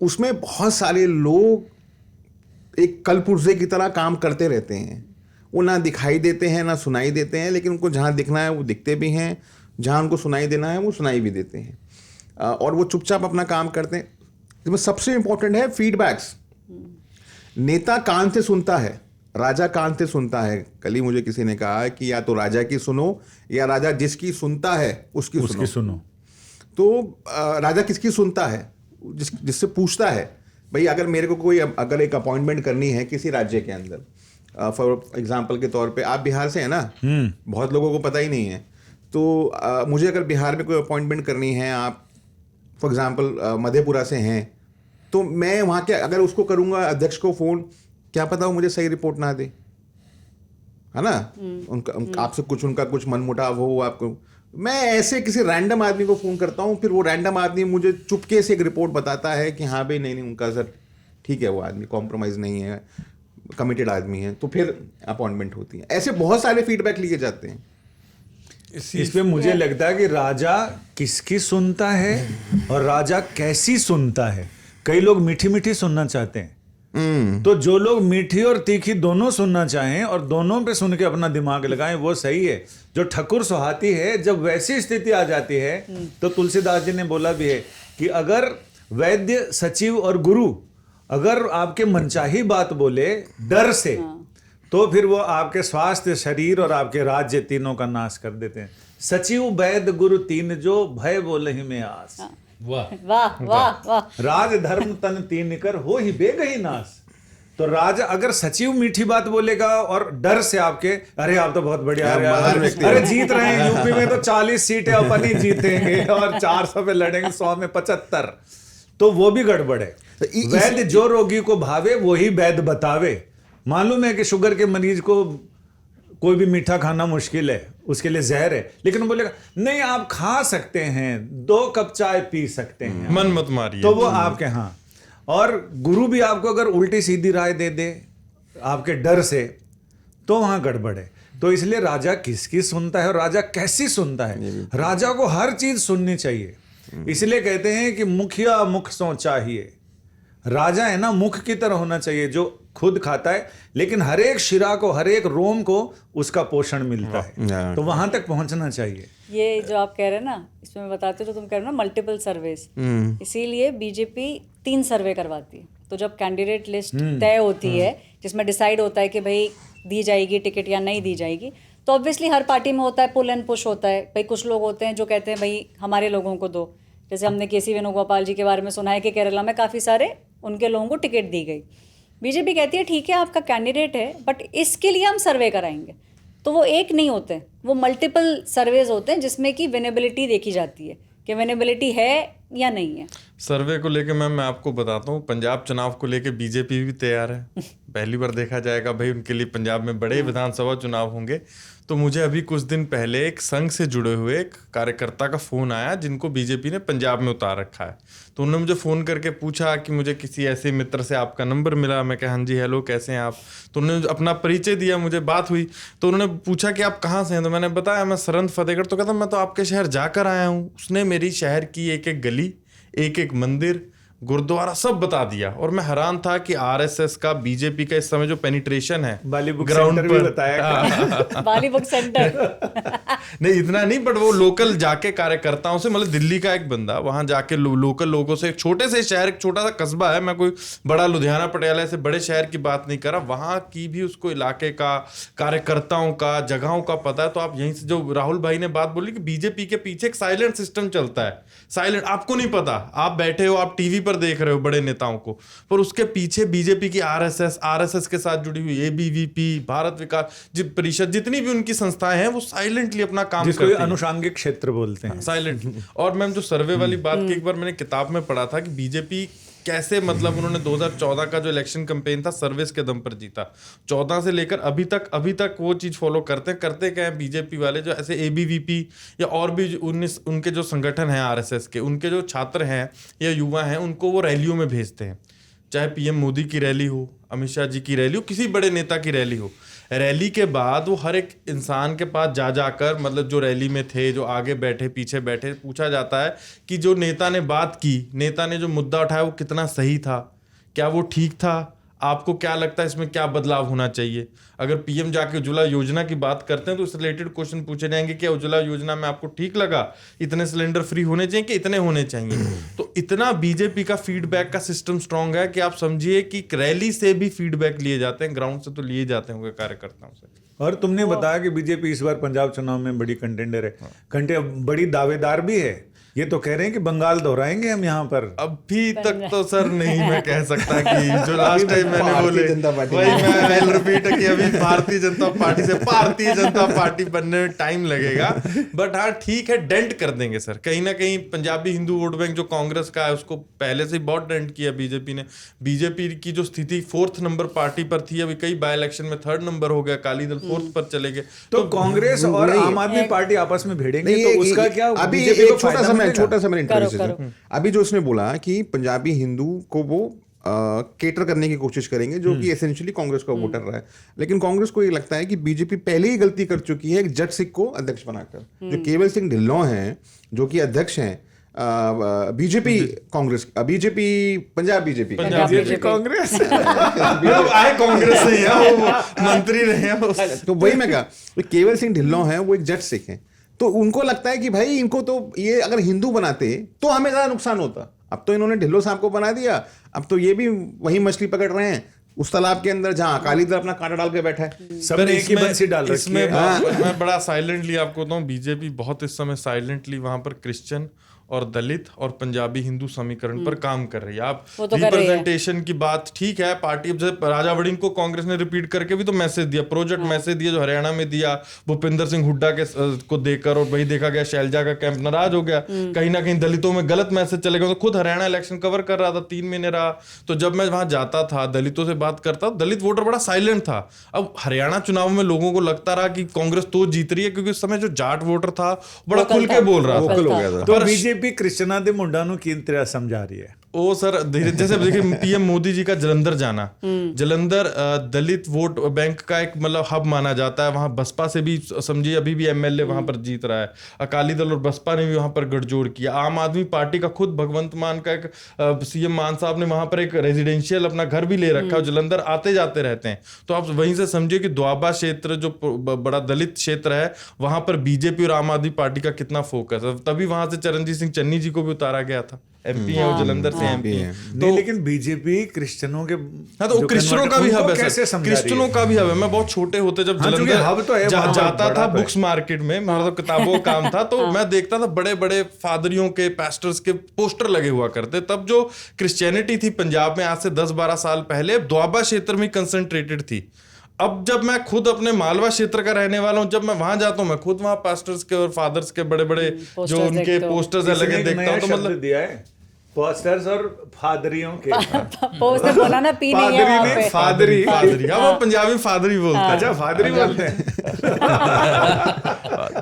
उसमें बहुत सारे लोग एक कलपुर्जे की तरह काम करते रहते हैं। वो ना दिखाई देते हैं ना सुनाई देते हैं, लेकिन उनको जहाँ दिखना है वो दिखते भी हैं, जहाँ उनको सुनाई देना है वो सुनाई भी देते हैं, और वो चुपचाप अपना काम करते हैं। इसमें सबसे इंपॉर्टेंट है फीडबैक्स। नेता कान से सुनता है, राजा कान से सुनता है। कल ही मुझे किसी ने कहा कि या तो राजा की सुनो या राजा जिसकी सुनता है उसकी सुनो। तो राजा किसकी सुनता है? जिससे पूछता है भाई अगर मेरे को कोई अगर एक अपॉइंटमेंट करनी है किसी राज्य के अंदर, फॉर एग्जांपल के तौर पे आप बिहार से हैं ना, बहुत लोगों को पता ही नहीं है। तो मुझे अगर बिहार में कोई अपॉइंटमेंट करनी है, आप फॉर एग्जांपल मधेपुरा से हैं, तो मैं वहाँ के अगर उसको करूँगा अध्यक्ष को फ़ोन, क्या पता वो मुझे सही रिपोर्ट ना दे, है ना। उनका आपसे उनका कुछ मनमुटाव हो आपको। मैं ऐसे किसी रैंडम आदमी को फ़ोन करता हूँ, फिर वो रैंडम आदमी मुझे चुपके से एक रिपोर्ट बताता है कि हाँ भाई नहीं उनका सर ठीक है, वो आदमी कॉम्प्रोमाइज़ नहीं है, कमिटेड आदमी है, तो फिर अपॉइंटमेंट होती है। ऐसे बहुत सारे फीडबैक लिए जाते हैं। इस पे मुझे लगता है कि राजा किसकी सुनता है और राजा कैसी सुनता है। कई लोग मीठी मीठी सुनना चाहते हैं, तो जो लोग मीठी और तीखी दोनों सुनना चाहें और दोनों पे सुन के अपना दिमाग लगाएं वो सही है। जो ठकुर सुहाती है, जब वैसी स्थिति आ जाती है तो तुलसीदास जी ने बोला भी है कि अगर वैद्य, सचिव और गुरु अगर आपके मनचाही बात बोले डर से, तो फिर वो आपके स्वास्थ्य, शरीर और आपके राज्य तीनों का नाश कर देते हैं। सचिव वैद्य गुरु तीन जो भय बोलहि में आस। वाह वाह वाह वाह। राज धर्म तन तीन कर हो ही बेगही नाश। तो राजा अगर सचिव मीठी बात बोलेगा और डर से आपके, अरे आप तो बहुत बढ़िया, अरे जीत रहे हैं यूपी में तो 40 सीटें अपन ही जीतेंगे और 400 पे लड़ेंगे, 100 में 75, तो वो भी गड़बड़ है। वैद्य जो रोगी को भावे वही वैद्य बतावे। मालूम है कि शुगर के मरीज को कोई भी मीठा खाना मुश्किल है, उसके लिए जहर है, लेकिन वो बोलेगा नहीं आप खा सकते हैं, 2 कप चाय पी सकते हैं, मन मत मारिए, तो वो आपके हाँ। और गुरु भी आपको अगर उल्टी सीधी राय दे दे आपके डर से, तो वहां गड़बड़ है। तो इसलिए राजा किसकी सुनता है और राजा कैसी सुनता है। राजा को हर चीज सुननी चाहिए। इसलिए कहते हैं कि मुखिया मुख सो चाहिए। राजा है ना, मुख की तरह होना चाहिए जो खुद खाता है, लेकिन हर एक शिरा को, हर एक रोम को उसका पोषण मिलता है, तो वहां तक पहुंचना चाहिए। ये जो आप कह रहे हैं ना, इसमें मैं बताते हो, जो तुम कह रहे हो ना मल्टीपल सर्वेस, इसीलिए बीजेपी 3 सर्वे करवाती है। तो जब कैंडिडेट लिस्ट तय होती है जिसमें डिसाइड होता है कि भाई दी जाएगी टिकट या नहीं दी जाएगी, तो ऑब्वियसली हर पार्टी में होता है, पुल एंड पुश होता है। भाई कुछ लोग होते हैं जो कहते हैं भाई हमारे लोगों को दो, जैसे हमने केसी वेणुगोपाल जी के बारे में सुना है कि केरला में काफ़ी सारे उनके लोगों को टिकट दी गई। बीजेपी कहती है ठीक है आपका कैंडिडेट है, बट इसके लिए हम सर्वे कराएंगे। तो वो एक नहीं होते, वो मल्टीपल सर्वेज होते हैं जिसमें कि विनेबिलिटी देखी जाती है कि विनेबिलिटी है या नहीं है। सर्वे को लेके मैं आपको बताता हूँ, पंजाब चुनाव को लेके बीजेपी भी तैयार है। पहली बार देखा जाएगा भाई उनके लिए पंजाब में बड़े विधानसभा चुनाव होंगे। तो मुझे अभी कुछ दिन पहले एक संघ से जुड़े हुए एक कार्यकर्ता का फ़ोन आया जिनको बीजेपी ने पंजाब में उतार रखा है। तो उन्होंने मुझे फ़ोन करके पूछा कि मुझे किसी ऐसे मित्र से आपका नंबर मिला। मैं कहा हाँ जी हेलो कैसे हैं आप। तो उन्होंने अपना परिचय दिया, मुझे बात हुई। तो उन्होंने पूछा कि आप कहाँ से हैं। तो मैंने बताया मैं सरंद फतेहगढ़। तो कहता मैं तो आपके शहर जाकर आया हूँ। उसने मेरी शहर की एक एक गली, एक एक मंदिर, गुरुद्वारा सब बता दिया। और मैं हैरान था कि आरएसएस का, बीजेपी का इस समय जो पेनिट्रेशन है बाली बुक ग्राउंड सेंटर भी पर बताया। बाली बुक सेंटर नहीं इतना नहीं, बट वो लोकल जाके कार्यकर्ताओं से, मतलब दिल्ली का एक बंदा वहां जाके लोकल लोगों से, एक छोटे से शहर, एक छोटा सा कस्बा है, मैं कोई बड़ा लुधियाना पटियाला से बड़े शहर की बात नहीं कर रहा, वहां की भी उसको इलाके का, कार्यकर्ताओं का, जगहों का पता है। तो आप यहीं से जो राहुल भाई ने बात बोली कि बीजेपी के पीछे एक साइलेंट सिस्टम चलता है, साइलेंट, आपको नहीं पता, आप बैठे हो, आप टीवी पर देख रहे हो बड़े नेताओं को, पर उसके पीछे बीजेपी की आरएसएस के साथ जुड़ी हुई एबीवीपी, भारत विकास परिषद, जितनी भी उनकी संस्थाएं हैं वो साइलेंटली अपना काम करती हैं, अनुषांगिक क्षेत्र बोलते हैं, साइलेंट। और मैम जो सर्वे वाली बात की, एक बार मैंने किताब में पढ़ा था कि बीजेपी कैसे, मतलब उन्होंने 2014 का जो इलेक्शन कैंपेन था सर्विस के दम पर जीता। 14 से लेकर अभी तक वो चीज फॉलो करते क्या है बीजेपी वाले, जो ऐसे एबीवीपी या और भी उनके जो संगठन हैं आरएसएस के, उनके जो छात्र हैं या युवा हैं, उनको वो रैलियों में भेजते हैं। चाहे पीएम मोदी की रैली हो, अमित शाह जी की रैली हो, किसी बड़े नेता की रैली हो, रैली के बाद वो हर एक इंसान के पास जाकर, मतलब जो रैली में थे, जो आगे बैठे, पीछे बैठे, पूछा जाता है कि जो नेता ने बात की, नेता ने जो मुद्दा उठाया वो कितना सही था, क्या वो ठीक था, आपको क्या लगता है इसमें क्या बदलाव होना चाहिए। अगर पीएम जाके उज्ज्वला योजना की बात करते हैं तो उससे रिलेटेड क्वेश्चन पूछे जाएंगे, क्या उज्ज्वला योजना में आपको ठीक लगा, इतने सिलेंडर फ्री होने चाहिए कि इतने होने चाहिए। तो इतना बीजेपी का फीडबैक का सिस्टम स्ट्रांग है कि आप समझिए कि रैली से भी फीडबैक लिए जाते हैं, ग्राउंड से तो लिए जाते होंगे कार्यकर्ताओं से। और तुमने बताया कि बीजेपी इस बार पंजाब चुनाव में बड़ी कंटेंडर है, बड़ी दावेदार भी है। ये तो कह रहे हैं कि बंगाल दोहराएंगे हम यहाँ पर। अभी तक तो सर नहीं मैं कह सकता कि जो लास्ट टाइम मैंने बोले वही मैं रिपीट कि अभी भारतीय जनता पार्टी से भारतीय जनता पार्टी बनने में टाइम लगेगा, बट हाँ ठीक है, डेंट कर देंगे सर। कहीं ना कहीं पंजाबी हिंदू वोट बैंक जो कांग्रेस का है उसको पहले से ही बहुत डेंट किया बीजेपी ने। बीजेपी की जो स्थिति 4th नंबर पार्टी पर थी, अभी कई बाई इलेक्शन में 3rd नंबर हो गया, अकाली दल 4th पर चले गए। तो कांग्रेस और आम आदमी पार्टी आपस में भिड़ेंगे तो उसका क्या? अभी छोटा सा मेरा इंटरव्यू, अभी जो उसने बोला कि पंजाबी हिंदू को वो केटर करने की कोशिश करेंगे, जो कि एसेंशियली कांग्रेस का वोटर रहा है। लेकिन कांग्रेस को ये लगता है कि बीजेपी पहले ही गलती कर चुकी है जट सिंह को अध्यक्ष बनाकर। जो केवल सिंह ढिल्लों हैं जो कि अध्यक्ष हैं BJP Congress, BJP Punjab BJP Congress आए कांग्रेस से हैं, वो मंत्री रहे हैं। तो वही मैं कहा, केवल सिंह ढिल्लों हैं, वो एक जट सिख हैं। तो उनको लगता है कि भाई इनको तो ये अगर हिंदू बनाते तो हमें ज़्यादा नुकसान होता। अब तो इन्होंने ढिल्लो साहब को बना दिया, अब तो ये भी वही मछली पकड़ रहे हैं उस तालाब के अंदर जहां अकाली दल अपना कांटा डाल के बैठा है। सब ने एक ही बंसी डाल रखी है। मैं बड़ा साइलेंटली आपको बताऊं, बीजेपी बहुत इस समय साइलेंटली वहां पर क्रिश्चियन और दलित और पंजाबी हिंदू समीकरण पर काम कर रही है। आप रिप्रेजेंटेशन की बात ठीक है, पार्टी जैसे राजा वड़िंग को कांग्रेस ने रिपीट करके भी तो मैसेज दिया, प्रोजेक्ट मैसेज दिया जो हरियाणा में दिया भूपिंदर सिंह हुड्डा के को देकर, और वही देखा गया शैलजा का कैंप नाराज हो गया, कहीं ना कहीं दलितों में गलत मैसेज चले गए। तो खुद हरियाणा इलेक्शन कवर कर रहा था, 3 महीने रहा, तो जब मैं वहां जाता था दलितों से बात करता, दलित वोटर बड़ा साइलेंट था। अब हरियाणा चुनाव में लोगों को लगता रहा कि कांग्रेस तो जीत रही है, क्योंकि उस समय जो जाट वोटर था बड़ा खुल के बोल रहा था। तो बीजेपी क्रिश्चियना दे मुंडा नु की तरह समझा रही है। ओ सर जैसे देखिए पीएम मोदी जी का जलंधर जाना, जलंधर दलित वोट बैंक का एक मतलब हब माना जाता है। वहां बसपा से भी समझिए अभी भी एमएलए वहां पर जीत रहा है, अकाली दल और बसपा ने भी वहां पर गठजोड़ किया। आम आदमी पार्टी का खुद भगवंत मान का एक सीएम मान साहब ने वहां पर एक रेजिडेंशियल अपना घर भी ले रखा है, जलंधर आते जाते रहते हैं। तो आप वहीं से समझिए कि द्वाबा क्षेत्र जो बड़ा दलित क्षेत्र है, वहां पर बीजेपी और आम आदमी पार्टी का कितना फोकस है। तभी वहां से चरणजीत सिंह चन्नी जी को भी उतारा गया था, एमपी है वो जलंधर से एमपी है। नहीं, लेकिन बीजेपी क्रिश्चियनों के हाँ तो क्रिश्चियनों का भी हब है कैसे सर, समझा रही है? क्रिश्चियनों का भी हब है। मैं बहुत छोटे होते जब हाँ, चूंकि हब तो है, वहाँ जाता बड़ा था तो है। बुक्स मार्केट में, मेरा तो किताबों का काम था, तो मैं देखता था बड़े बड़े फादरियों के, पास्टर्स के पोस्टर लगे हुआ करते। तब जो क्रिश्चियनिटी थी पंजाब में आज से 10-12 साल पहले द्वाबा क्षेत्र में कंसंट्रेटेड थी। अब जब मैं खुद अपने मालवा क्षेत्र का रहने वाला हूँ, जब मैं वहां जाता हूँ, मैं खुद वहां पास्टर्स के और फादर्स के बड़े बड़े जो posters उनके देखते हो। पोस्टर्स इसने लगे एक देखता नया हूँ, तो शब्द मतलब दिया है, पास्टर्स और फादरियों के। उसने बोला ना पी नहीं है पादरी वहाँ नहीं, पे। फादरी। फादरी, हाँ वो पंजाबी फादरी बोलते हैं। अच्छा, फादरी बोलते हैं।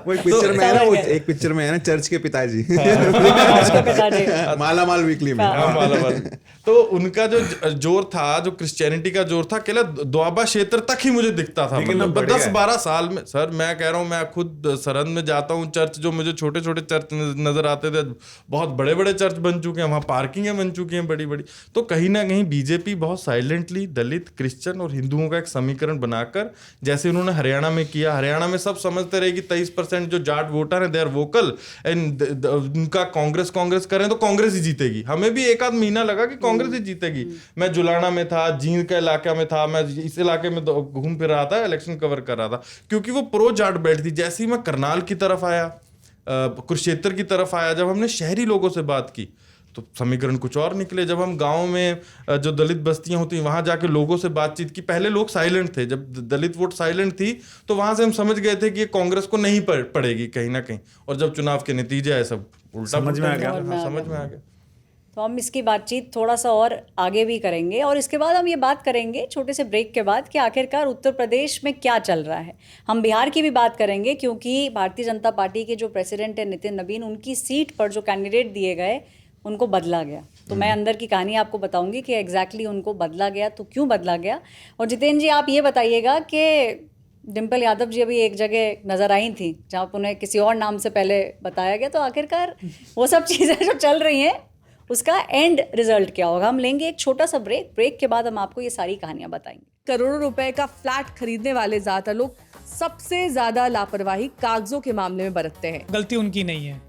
वो एक पिक्चर में है ना, वो एक पिक्चर में है ना, चर्च के पिताजी आज के पिताजी। माला माल वीकली में। हाँ, मालाबार। तो उनका जो जोर था, जो क्रिश्चियनिटी का जोर था, केवल द्वाबा क्षेत्र तक ही मुझे दिखता था। लेकिन मतलब अब बढ़िया 10-12 साल में सर, मैं कह रहा हूँ, मैं खुद सरहद में जाता हूँ, चर्च जो मुझे छोटे छोटे चर्च नजर आते थे, बहुत बड़े बड़े चर्च बन चुके हैं, वहाँ पार्किंगें बन चुकी हैं बड़ी बड़ी। तो कहीं ना कहीं बीजेपी बहुत साइलेंटली दलित, क्रिश्चियन और हिंदुओं का एक समीकरण बनाकर, जैसे उन्होंने हरियाणा में किया, हरियाणा में सब समझते रहे कि 23% जो जाट वोटर हैं, दे आर वोकल एंड उनका कांग्रेस करें तो कांग्रेस ही जीतेगी। हमें भी एक आध महीना लगा कि कांग्रेस ही जीतेगी। मैं जुलाना में था, जींद का इलाका में था, मैं इस इलाके में घूम फिर रहा था, इलेक्शन कवर कर रहा था, क्योंकि वो प्रो जाट बेल्ट थी। जैसे ही मैं करनाल की तरफ आया, कुरुक्षेत्र की तरफ आया, जब हमने शहरी लोगों से बात की तो समीकरण कुछ और निकले। जब हम गांव में जो दलित बस्तियां होती हैं, वहां जाके लोगों से बातचीत की, पहले लोग साइलेंट थे, जब दलित वोट साइलेंट थी तो वहां से हम समझ गए थे कि ये कांग्रेस को नहीं पड़ेगी कहीं ना कहीं। और जब चुनाव के नतीजे आए, सब उल्टा समझ में आ गया। समझ में आ गया। तो हम इसकी बातचीत थोड़ा सा और आगे भी करेंगे, और इसके बाद हम ये बात करेंगे छोटे से ब्रेक के बाद कि आखिरकार उत्तर प्रदेश में क्या चल रहा है। हम बिहार की भी बात करेंगे, क्योंकि भारतीय जनता पार्टी के जो प्रेसिडेंट है नितिन नवीन, उनकी सीट पर जो कैंडिडेट दिए गए उनको बदला गया। तो मैं अंदर की कहानी आपको बताऊंगी कि एग्जैक्टली उनको बदला गया तो क्यों बदला गया। और जितेंद्र जी, आप ये बताइएगा कि डिम्पल यादव जी अभी एक जगह नज़र आई थी जहाँ उन्हें किसी और नाम से पहले बताया गया, तो आखिरकार वो सब चीज़ें जो चल रही हैं उसका एंड रिजल्ट क्या होगा। हम लेंगे एक छोटा सा ब्रेक के बाद हम आपको ये सारी कहानियां बताएंगे। करोड़ों रुपए का फ्लैट खरीदने वाले ज्यादातर लोग सबसे ज्यादा लापरवाही कागजों के मामले में बरतते हैं। गलती उनकी नहीं है।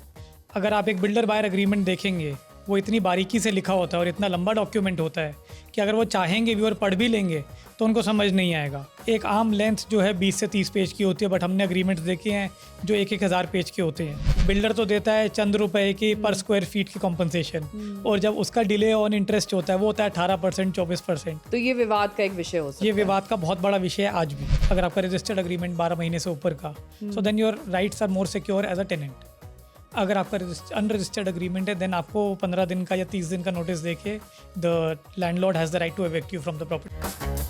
अगर आप एक बिल्डर बायर एग्रीमेंट देखेंगे, वो इतनी बारीकी से लिखा होता है और इतना लंबा डॉक्यूमेंट होता है कि अगर वो चाहेंगे भी और पढ़ भी लेंगे तो उनको समझ नहीं आएगा। एक आम लेंथ जो है 20 से 30 पेज की होती है, बट हमने एग्रीमेंट्स देखे हैं जो 1-1000 पेज के होते हैं। बिल्डर तो देता है चंद रुपए की पर स्क्वायर फीट की कॉम्पनसेशन, और जब उसका डिले ऑन इंटरेस्ट होता है वो होता है 18%, 24%। तो ये विवाद का एक विषय हो सकता ये है। विवाद का बहुत बड़ा विषय है आज भी। अगर आपका रजिस्टर्ड एग्रीमेंट 12 महीने से ऊपर का, so then your rights are more secure as a tenant. अगर आपका अनरजिस्टर्ड एग्रीमेंट है, देन आपको 15 दिन का या 30 दिन का नोटिस देके the landlord has the right to evict you from the property.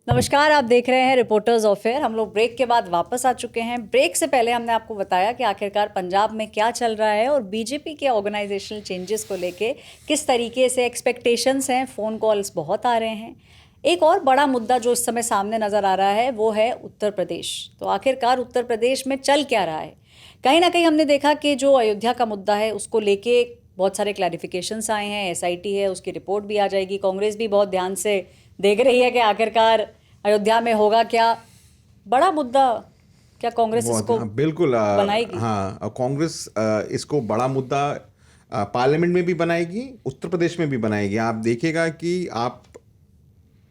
नमस्कार, आप देख रहे हैं रिपोर्टर्स अफेयर। हम लोग ब्रेक के बाद वापस आ चुके हैं। ब्रेक से पहले हमने आपको बताया कि आखिरकार पंजाब में क्या चल रहा है और बीजेपी के ऑर्गेनाइजेशनल चेंजेस को लेके किस तरीके से एक्सपेक्टेशंस हैं। फ़ोन कॉल्स बहुत आ रहे हैं। एक और बड़ा मुद्दा जो इस समय सामने नज़र आ रहा है वो है उत्तर प्रदेश। तो आखिरकार उत्तर प्रदेश में चल क्या रहा है। कहीं ना कहीं हमने देखा कि जो अयोध्या का मुद्दा है उसको लेके बहुत सारे क्लैरिफिकेशंस आए हैं। SIT है, उसकी रिपोर्ट भी आ जाएगी। कांग्रेस भी बहुत ध्यान से देख रही है कि आखिरकार अयोध्या में होगा क्या। बड़ा मुद्दा, क्या कांग्रेस इसको बिल्कुल बनाएगी? हाँ, कांग्रेस इसको बड़ा मुद्दा पार्लियामेंट में भी बनाएगी, उत्तर प्रदेश में भी बनाएगी। आप देखिएगा कि आप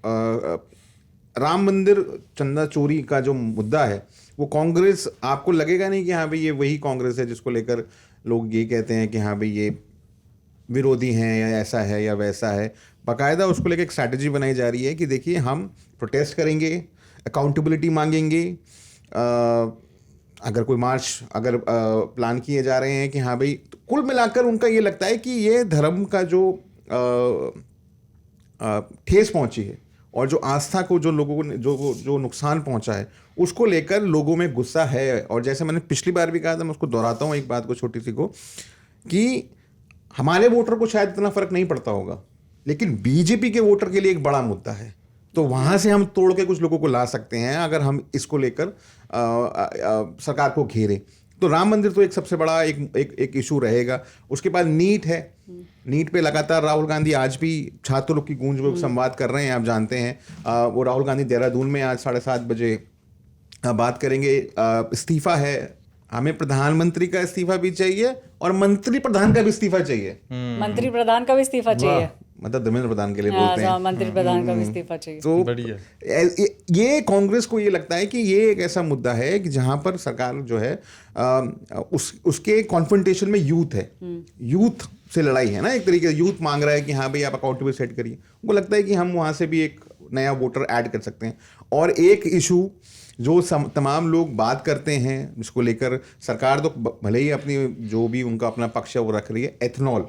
राम मंदिर चंदा चोरी का जो मुद्दा है वो कांग्रेस, आपको लगेगा नहीं कि हाँ भाई ये वही कांग्रेस है जिसको लेकर लोग ये कहते हैं कि हाँ भाई ये विरोधी हैं या ऐसा है या वैसा है। बाकायदा उसको लेकर एक स्ट्रैटेजी बनाई जा रही है कि देखिए हम प्रोटेस्ट करेंगे, अकाउंटेबिलिटी मांगेंगे। अगर कोई मार्च अगर प्लान किए जा रहे हैं कि हाँ भाई, तो कुल मिलाकर उनका ये लगता है कि ये धर्म का जो ठेस पहुंची है और जो आस्था को जो लोगों को जो नुकसान पहुंचा है उसको लेकर लोगों में गुस्सा है। और जैसे मैंने पिछली बार भी कहा था, मैं उसको दोहराता हूँ एक बात को, छोटी सी को, कि हमारे वोटर को शायद इतना फर्क नहीं पड़ता होगा, लेकिन बीजेपी के वोटर के लिए एक बड़ा मुद्दा है। तो वहाँ से हम तोड़ के कुछ लोगों को ला सकते हैं अगर हम इसको लेकर सरकार को घेरे। तो राम मंदिर तो एक सबसे बड़ा एक इशू रहेगा। उसके बाद नीट है। नीट पे लगातार राहुल गांधी आज भी छात्रों की गूंज में संवाद कर रहे हैं, आप जानते हैं। वो राहुल गांधी देहरादून में आज 7:30 बजे अब बात करेंगे इस्तीफा है, हमें प्रधानमंत्री का इस्तीफा भी चाहिए और मंत्री प्रधान का भी इस्तीफा चाहिए। मंत्री प्रधान का भी इस्तीफा चाहिए। मतलब धर्मेंद्र प्रधान के लिए हाँ, बोलते हैं। मंत्री प्रधान का भी इस्तीफा चाहिए। तो बढ़िया। ये कांग्रेस को ये लगता है कि ये एक ऐसा मुद्दा है कि जहां पर सरकार जो है उसके कॉन्फ्रंटेशन में यूथ है, यूथ से लड़ाई है ना, एक तरीके से यूथ मांग रहा है कि हाँ भाई आप अकाउंटेबल सेट करिए। उनको लगता है कि हम वहां से भी एक नया वोटर ऐड कर सकते हैं। और एक इशू जो तमाम लोग बात करते हैं जिसको लेकर सरकार तो भले ही अपनी जो भी उनका अपना पक्ष है वो रख रही है, एथनॉल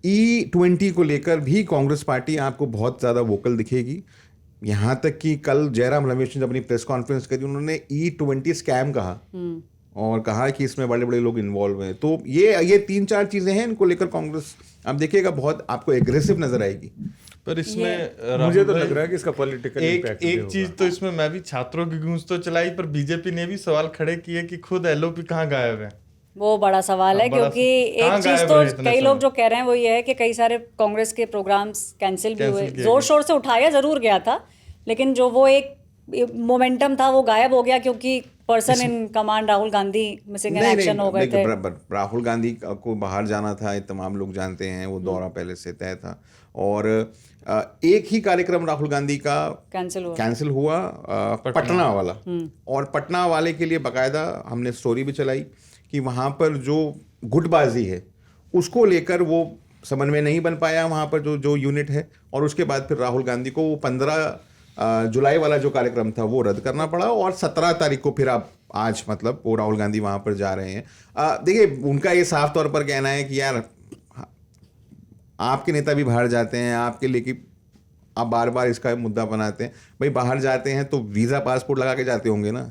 E20 को लेकर भी कांग्रेस पार्टी आपको बहुत ज़्यादा वोकल दिखेगी। यहाँ तक कि कल जयराम रमेश ने जब अपनी प्रेस कॉन्फ्रेंस करी उन्होंने E20 स्कैम कहा और कहा कि इसमें बड़े बड़े लोग इन्वॉल्व हैं। तो ये 3-4 चीज़ें हैं, इनको लेकर कांग्रेस अब देखिएगा बहुत आपको एग्रेसिव नजर आएगी। पर इसमें मुझे तो लग रहा है कि इसका पॉलिटिकल इम्पैक्ट भी एक होगा। चीज तो इसमें मैं भी छात्रों की गूंज तो चलाई, पर बीजेपी ने भी सवाल खड़े किए कि खुद एलओपी कहाँ गायब है। वो बड़ा सवाल है, बड़ा- क्योंकि कहाँ एक चीज गायब तो रहे इतने कई लोग समय? जो कह रहे हैं वो ये है कि कई सारे कांग्रेस के प्रोग्राम्स कैंसिल भी हुए। किए जोर शोर से उठाया जरूर गया था, लेकिन जो वो एक मोमेंटम था वो गायब हो गया, क्योंकि person in command Rahul Gandhi missing in action हो गए थे। राहुल गांधी को बाहर जाना था, ये तमाम लोग जानते हैं, वो दौरा पहले से तय था। और एक ही कार्यक्रम राहुल गांधी का कैंसिल हुआ पटना वाला। और पटना वाले के लिए बाकायदा हमने स्टोरी भी चलाई कि वहाँ पर जो गुटबाजी है उसको लेकर वो समन्वय नहीं बन पाया वहाँ पर जो यूनिट है, और उसके बाद फिर राहुल गांधी को वो 15 जुलाई वाला जो कार्यक्रम था वो रद्द करना पड़ा। और 17 तारीख को फिर आप आज मतलब वो राहुल गांधी वहाँ पर जा रहे हैं। देखिए उनका ये साफ तौर पर कहना है कि यार आपके नेता भी बाहर जाते हैं, आपके लिए कि आप बार बार इसका मुद्दा बनाते हैं। भाई बाहर जाते हैं तो वीज़ा पासपोर्ट लगा के जाते होंगे ना,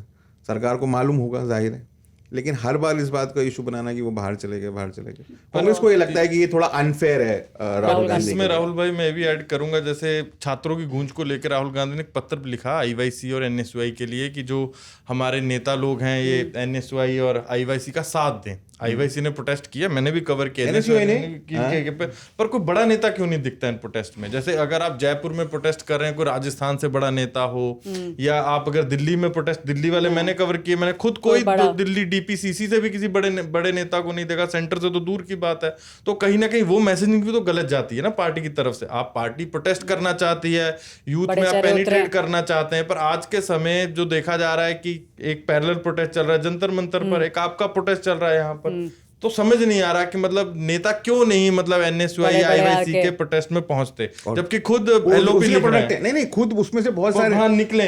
सरकार को मालूम होगा, जाहिर है। लेकिन हर बार इस बात का इशू बनाना कि वो बाहर चले गए कांग्रेस को ये लगता है कि ये थोड़ा अनफेयर है राहुल गांधी। इसमें राहुल भाई मैं भी ऐड करूंगा, जैसे छात्रों की गूंज को लेकर राहुल गांधी ने एक पत्र लिखा आईवाईसी और एनएसयूआई के लिए कि जो हमारे नेता लोग हैं ये एनएसयूआई और आईवाईसी का साथ दें। आईवाईसी ने प्रोटेस्ट किया, मैंने भी कवर किया NSUI ने पर कोई बड़ा नेता क्यों नहीं दिखता इन प्रोटेस्ट में। जैसे अगर आप जयपुर में प्रोटेस्ट कर रहे हैं, कोई राजस्थान से बड़ा नेता हो, या आप अगर दिल्ली में प्रोटेस्ट, दिल्ली वाले मैंने कवर किए, मैंने खुद कोई दिल्ली डीपीसीसी से भी किसी बड़े नेता को नहीं देखा, सेंटर से तो दूर की बात है। तो कहीं ना कहीं वो मैसेजिंग भी तो गलत जाती है ना पार्टी की तरफ से। आप पार्टी प्रोटेस्ट करना चाहती है, यूथ में आप पेनिट्रेट करना चाहते हैं, पर आज के समय जो देखा जा रहा है कि एक पैरेलल प्रोटेस्ट चल रहा है जंतर मंतर पर, एक आपका प्रोटेस्ट चल रहा है यहाँ पर। तो समझ नहीं आ रहा कि मतलब नेता क्यों नहीं मतलब एनएसयूआई आईवाईसी के प्रोटेस्ट में पहुंचते, जबकि खुद एलओपी लिख रहे हैं। नहीं खुद उसमें से बहुत सारे निकले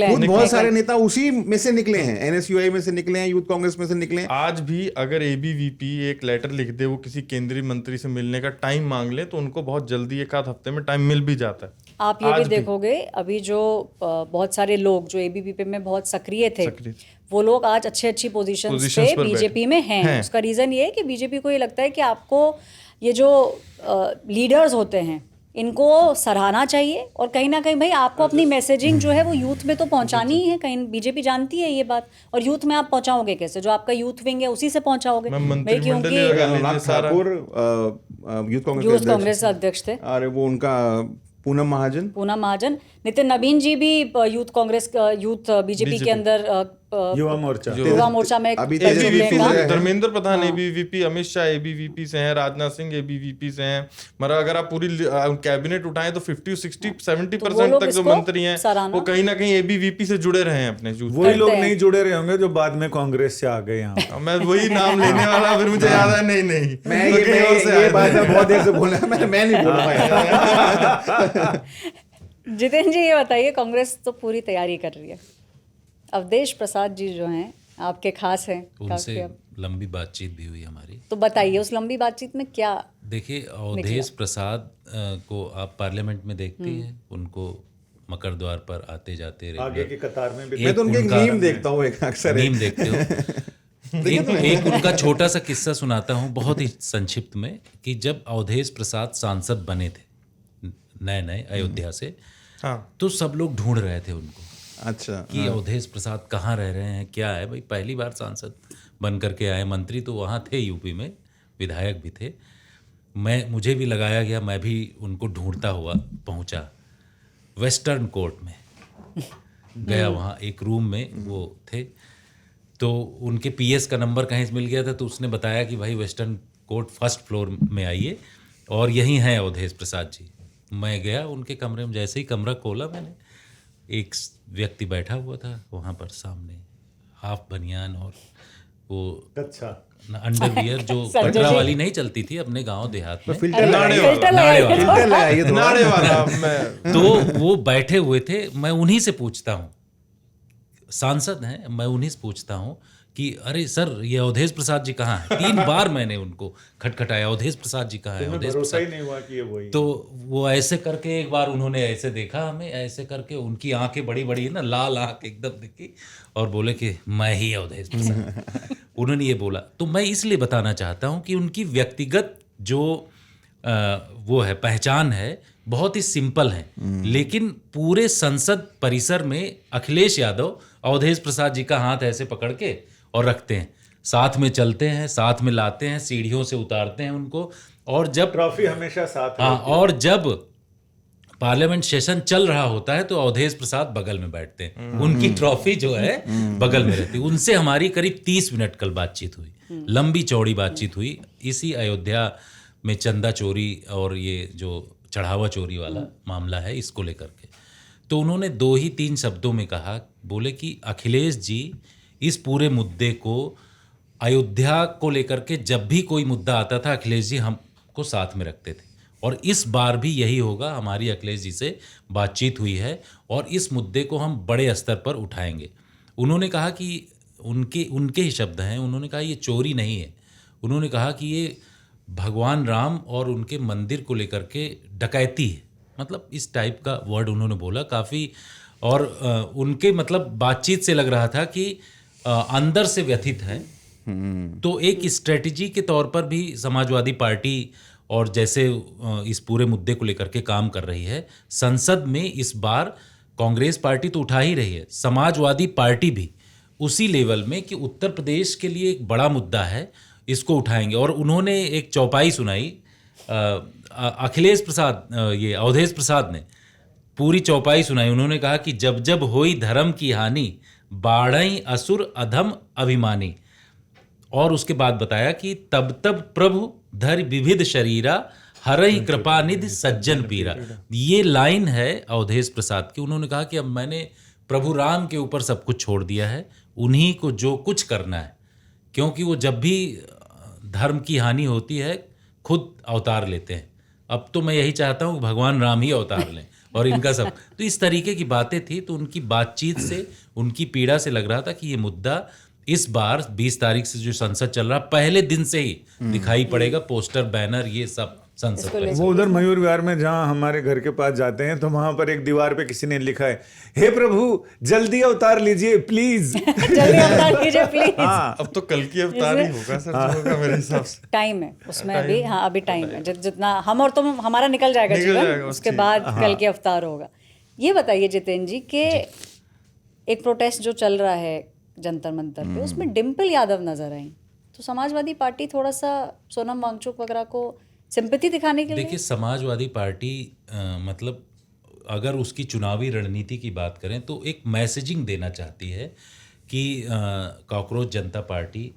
खुद बहुत सारे नेता उसी में से निकले हैं, एनएसयूआई में से निकले हैं, यूथ कांग्रेस में से निकले हैं। आज भी अगर एबीवीपी एक लेटर लिख दे, वो किसी केंद्रीय मंत्री से मिलने का टाइम मांग ले, तो उनको बहुत जल्दी एक आध हफ्ते में टाइम मिल भी जाता है। आप ये भी देखोगे अभी जो बहुत सारे लोग जो एबीवीपी में बहुत सक्रिय थे, वो लोग आज अच्छी पोजीशंस पे बीजेपी में हैं। उसका रीजन ये है कि बीजेपी को ये लगता है कि आपको ये जो लीडर्स होते हैं इनको सराहना चाहिए, और कहीं ना कहीं भाई आपको अपनी मैसेजिंग जो है वो यूथ में तो पहुंचानी ही है। कहीं बीजेपी जानती है ये बात, और यूथ में आप पहुंचाओगे कैसे? जो आपका यूथ विंग है उसी से पहुंचाओगे भाई, क्योंकि यूथ कांग्रेस अध्यक्ष थे। अरे वो उनका पूनम महाजन, नितिन नवीन जी भी यूथ कांग्रेस यूथ बीजेपी के अंदर युवा मोर्चा में अभी धर्मेंद्र प्रधान एबीवीपी, अमित शाह एबीवीपी से हैं, राजनाथ सिंह एबीवीपी से हैं। मतलब अगर आप पूरी कैबिनेट उठाएं तो 50-60-70% तक जो मंत्री हैं वो कहीं ना कहीं एबीवीपी से जुड़े रहे हैं अपने यूथ। वही लोग नहीं जुड़े रहे होंगे जो बाद में कांग्रेस से आ गए यहाँ। मैं वही नाम लेने वाला, फिर मुझे याद है नहीं मैं ये बात बहुत देर से बोल रहा, मैं नहीं बोल पाया। जितेंद्र जी ये बताइए, कांग्रेस तो पूरी तैयारी कर रही है, अवधेश प्रसाद जी जो हैं आपके खास हैं, उनसे लंबी बातचीत भी हुई हमारी। तो बताइए उस लंबी बातचीत में क्या? देखिए अवधेश प्रसाद को आप पार्लियामेंट में देखते हैं, उनको मकर द्वार पर आते जाते आगे की कतार में भी मैं तो उनके मीम देखता हूँ, अक्सर मीम देखते हो। एक उनका छोटा सा किस्सा सुनाता हूँ बहुत ही संक्षिप्त में, कि जब अवधेश प्रसाद सांसद बने थे नए अयोध्या से, तो सब लोग ढूंढ रहे थे उनको, अच्छा कि अवधेश प्रसाद कहाँ रह रहे हैं, क्या है भाई, पहली बार सांसद बन करके आए, मंत्री तो वहाँ थे यूपी में, विधायक भी थे। मुझे भी लगाया गया, मैं भी उनको ढूंढता हुआ पहुँचा वेस्टर्न कोर्ट में। गया वहाँ एक रूम में वो थे, तो उनके पीएस का नंबर कहीं से मिल गया था, तो उसने बताया कि भाई वेस्टर्न कोर्ट फर्स्ट फ्लोर में आइए और यहीं हैं अवधेश प्रसाद जी। मैं गया उनके कमरे में, जैसे ही कमरा खोला मैंने, एक व्यक्ति बैठा हुआ था वहाँ पर सामने, हाफ बनियान और वो अच्छा अंडरवियर जो कटरा वाली नहीं चलती थी अपने गांव देहात में, फिल्टर नाड़े वाला। नाड़े वाला मैं तो वो बैठे हुए थे। मैं उन्हीं से पूछता हूँ, सांसद हैं, मैं उन्हीं से पूछता हूँ कि अरे सर ये अवधेश प्रसाद जी कहाँ हैं। 3 बार मैंने उनको खटखटाया, अवधेश प्रसाद जी कहाँ हैं, अवधेश भरोसा ही प्रसाद। नहीं हुआ कि ये वही। तो वो ऐसे करके एक बार उन्होंने ऐसे देखा हमें, ऐसे करके उनकी आंखें बड़ी बड़ी ना, लाल आंख एकदम देखी, और बोले कि मैं ही अवधेश प्रसाद। उन्होंने ये बोला। तो मैं इसलिए बताना चाहता हूँ कि उनकी व्यक्तिगत जो वो है, पहचान है, बहुत ही सिंपल है, लेकिन पूरे संसद परिसर में अखिलेश यादव अवधेश प्रसाद जी का हाथ ऐसे पकड़ के और रखते हैं, साथ में चलते हैं, साथ में लाते हैं, सीढ़ियों से उतारते हैं उनको। और जब ट्रॉफी हमेशा साथ हाँ, और जब पार्लियामेंट सेशन चल रहा होता है तो अवधेश प्रसाद बगल में बैठते हैं, उनकी ट्रॉफी जो है बगल में रहती है। उनसे हमारी करीब 30 मिनट कल बातचीत हुई, लंबी चौड़ी बातचीत हुई, इसी अयोध्या में चंदा चोरी और ये जो चढ़ावा चोरी वाला मामला है इसको लेकर के। तो उन्होंने 2 ही 3 शब्दों में कहा, बोले कि अखिलेश जी इस पूरे मुद्दे को, अयोध्या को लेकर के जब भी कोई मुद्दा आता था अखिलेश जी हमको साथ में रखते थे, और इस बार भी यही होगा। हमारी अखिलेश जी से बातचीत हुई है और इस मुद्दे को हम बड़े स्तर पर उठाएंगे। उन्होंने कहा कि उनके ही शब्द हैं, उन्होंने कहा ये चोरी नहीं है, उन्होंने कहा कि ये भगवान राम और उनके मंदिर को लेकर के डकैती है, मतलब इस टाइप का वर्ड उन्होंने बोला काफ़ी। और उनके मतलब बातचीत से लग रहा था कि अंदर से व्यथित हैं। तो एक स्ट्रेटजी के तौर पर भी समाजवादी पार्टी और जैसे इस पूरे मुद्दे को लेकर के काम कर रही है, संसद में इस बार कांग्रेस पार्टी तो उठा ही रही है, समाजवादी पार्टी भी उसी लेवल में कि उत्तर प्रदेश के लिए एक बड़ा मुद्दा है, इसको उठाएंगे। और उन्होंने एक चौपाई सुनाई, अखिलेश प्रसाद, ये अवधेश प्रसाद ने पूरी चौपाई सुनाई। उन्होंने कहा कि जब जब होई धर्म की हानि, बाढ़ई असुर अधम अभिमानी। और उसके बाद बताया कि तब तब प्रभु धर विविध शरीरा, हरहि कृपा निधि सज्जन पीरा। ये लाइन है अवधेश प्रसाद की। उन्होंने कहा कि अब मैंने प्रभु राम के ऊपर सब कुछ छोड़ दिया है, उन्हीं को जो कुछ करना है, क्योंकि वो जब भी धर्म की हानि होती है खुद अवतार लेते हैं। अब तो मैं यही चाहता हूँ कि भगवान राम ही अवतार लें और इनका सब। तो इस तरीके की बातें थी। तो उनकी बातचीत से, उनकी पीड़ा से लग रहा था कि ये मुद्दा इस बार 20 तारीख से जो संसद चल रहा, पहले दिन से ही दिखाई पड़ेगा, पोस्टर, बैनर, ये सब संसद में। वो उधर मयूर विहार में जहाँ हमारे घर के पास जाते हैं, तो वहां पर एक दीवार पे किसी ने लिखा है, हे प्रभु जल्दी अवतार लीजिए प्लीज। जल्दी अवतार कीजिए प्लीज। अब तो कल की अवतार ही होगा सर, जो होगा मेरे हिसाब से। टाइम है उसमें अभी, हाँ अभी टाइम है, जितना हम और तुम हमारा निकल जाएगा जीवन, उसके बाद कल के अवतार होगा। ये बताइए जितेंद्र जी कि एक प्रोटेस्ट जो चल रहा है जंतर मंतर पे, उसमें डिम्पल यादव नजर आई, तो समाजवादी पार्टी थोड़ा सा सोनम वांगचुक वगैरह को सिंपैथी दिखाने के लिए। देखिए, समाजवादी पार्टी मतलब अगर उसकी चुनावी रणनीति की बात करें तो एक मैसेजिंग देना चाहती है कि कॉकरोच जनता पार्टी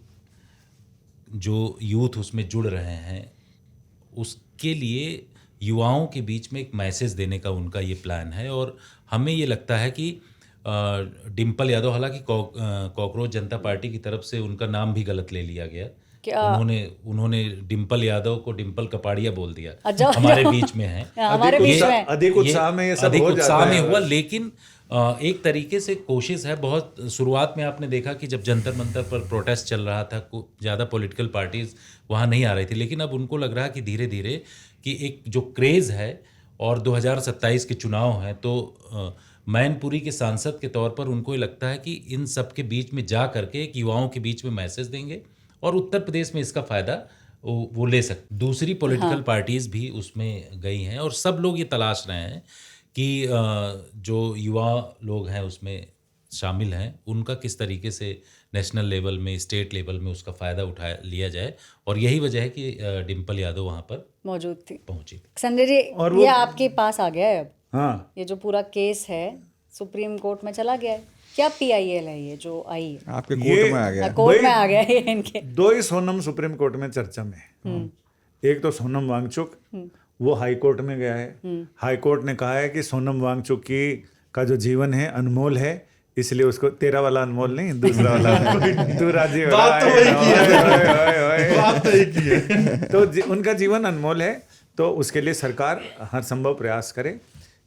जो यूथ उसमें जुड़ रहे हैं, उसके लिए युवाओं के बीच में एक मैसेज देने का उनका ये प्लान है। और हमें ये लगता है कि डिम्पल यादव, हालांकि कॉकरोच जनता पार्टी की तरफ से उनका नाम भी गलत ले लिया गया, उन्होंने डिम्पल यादव को डिम्पल कपाड़िया बोल दिया। हमारे बीच में है, हमारे बीच में अधिक उत्साह में ये सब अधिक हो जाता उत्साह में है। हुआ, लेकिन एक तरीके से कोशिश है। बहुत शुरुआत में आपने देखा कि जब जंतर मंतर पर प्रोटेस्ट चल रहा था, ज़्यादा पॉलिटिकल पार्टीज वहाँ नहीं आ रही थी, लेकिन अब उनको लग रहा है कि धीरे धीरे कि एक जो क्रेज़ है, और 2027 के चुनाव हैं, तो मैनपुरी के सांसद के तौर पर उनको ये लगता है कि इन सब के बीच में जा करके एक युवाओं के बीच में मैसेज देंगे, और उत्तर प्रदेश में इसका फ़ायदा वो ले सकते। दूसरी पॉलिटिकल पार्टीज़ भी उसमें गई हैं, और सब लोग ये तलाश रहे हैं कि जो युवा लोग हैं उसमें शामिल हैं, उनका किस तरीके से नेशनल लेवल में, स्टेट लेवल में उसका फ़ायदा उठा लिया जाए। और यही वजह है कि डिम्पल यादव वहाँ पर मौजूद थी, पहुँची। संजय जी। ये आपके पास आ गया है अब, हाँ, ये जो पूरा केस है सुप्रीम कोर्ट में चला गया है। क्या PIL है ये जो आई है? आपके कोर्ट में आ गया। कोर्ट में आ गया है इनके। दो ही सोनम सुप्रीम कोर्ट में चर्चा में है। एक तो सोनम वांगचुक, वो हाई कोर्ट में गया है। हाई कोर्ट ने कहा है कि सोनम वांगचुक का जो जीवन है अनमोल है, इसलिए उसको, तेरा वाला अनमोल नहीं, दूसरा वाला तू राजी हो रहा बात तो वही की है। बात तो एक ही है। तो उनका जीवन अनमोल है, तो उसके लिए सरकार हर संभव प्रयास करे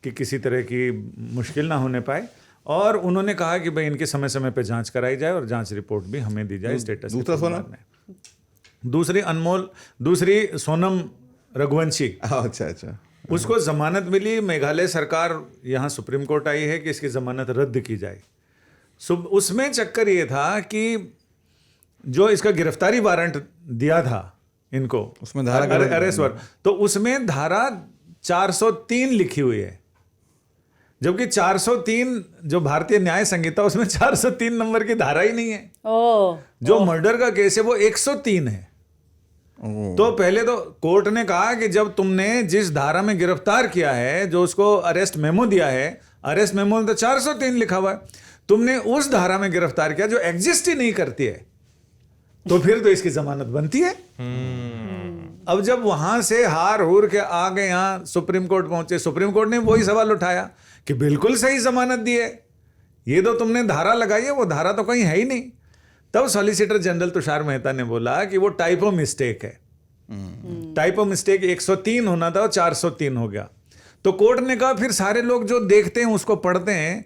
कि किसी तरह की मुश्किल ना होने पाए। और उन्होंने कहा कि भाई इनके समय समय पे जांच कराई जाए और जांच रिपोर्ट भी हमें दी जाए स्टेटस। दूसरा सोनम? दूसरी सोनम रघुवंशी, अच्छा। उसको जमानत मिली। मेघालय सरकार यहाँ सुप्रीम कोर्ट आई है कि इसकी जमानत रद्द की जाए। उसमें चक्कर ये था कि जो इसका गिरफ्तारी वारंट दिया था इनको, उसमें धारा अरेस्ट वारंट, तो उसमें धारा 403 लिखी हुई है, जबकि 403 जो भारतीय न्याय संहिता, उसमें 403 नंबर की धारा ही नहीं है। जो मर्डर का केस है वो 103 है। तो पहले तो कोर्ट ने कहा कि जब तुमने जिस धारा में गिरफ्तार किया है, जो उसको अरेस्ट मेमो दिया है, अरेस्ट मेमो में तो 403 लिखा हुआ है, तुमने उस धारा में गिरफ्तार किया जो एग्जिस्ट ही नहीं करती है, तो फिर तो इसकी जमानत बनती है। अब जब वहां से हार हूर के आ गए, यहां सुप्रीम कोर्ट पहुंचे, सुप्रीम कोर्ट ने वही सवाल उठाया कि बिल्कुल सही जमानत दी है, ये तो तुमने धारा लगाई है, वो धारा तो कहीं है ही नहीं। तब सॉलिसिटर जनरल तुषार मेहता ने बोला कि वो टाइपो मिस्टेक है। टाइपो मिस्टेक 103 होना था और 403 हो गया। तो कोर्ट ने कहा फिर सारे लोग जो देखते हैं उसको पढ़ते हैं,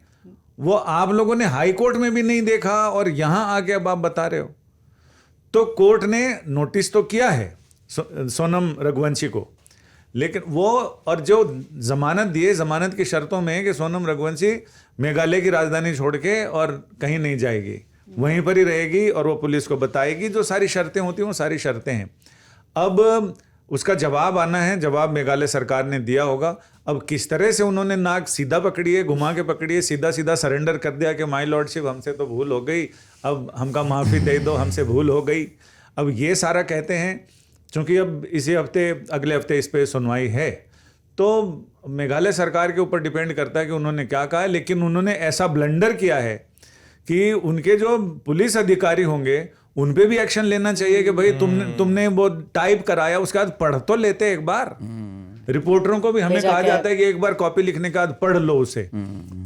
वो आप लोगों ने हाई कोर्ट में भी नहीं देखा और यहां आके अब आप बता रहे हो। तो कोर्ट ने नोटिस तो किया है सोनम रघुवंशी को, लेकिन वो, और जो जमानत दिए, जमानत की शर्तों में है कि सोनम रघुवंशी मेघालय की राजधानी छोड़ के और कहीं नहीं जाएगी, वहीं पर ही रहेगी और वो पुलिस को बताएगी। जो सारी शर्तें होती हैं वो सारी शर्तें हैं। अब उसका जवाब आना है, जवाब मेघालय सरकार ने दिया होगा। अब किस तरह से उन्होंने नाक सीधा पकड़ी है, घुमा के पकड़ी है, सीधा सीधा सरेंडर कर दिया कि माय लॉर्डशिप हमसे तो भूल हो गई, अब हमका माफ़ी दे दो, हमसे भूल हो गई। अब ये सारा कहते हैं, क्योंकि अब इसी हफ्ते, अगले हफ्ते इस पर सुनवाई है, तो मेघालय सरकार के ऊपर डिपेंड करता है कि उन्होंने क्या कहा है। लेकिन उन्होंने ऐसा ब्लंडर किया है कि उनके जो पुलिस अधिकारी होंगे उन पे भी एक्शन लेना चाहिए कि भाई तुमने वो टाइप कराया, उसके बाद पढ़ तो लेते एक बार। रिपोर्टरों को भी हमें कहा जाता है कि एक बार कॉपी लिखने के बाद पढ़ लो उसे,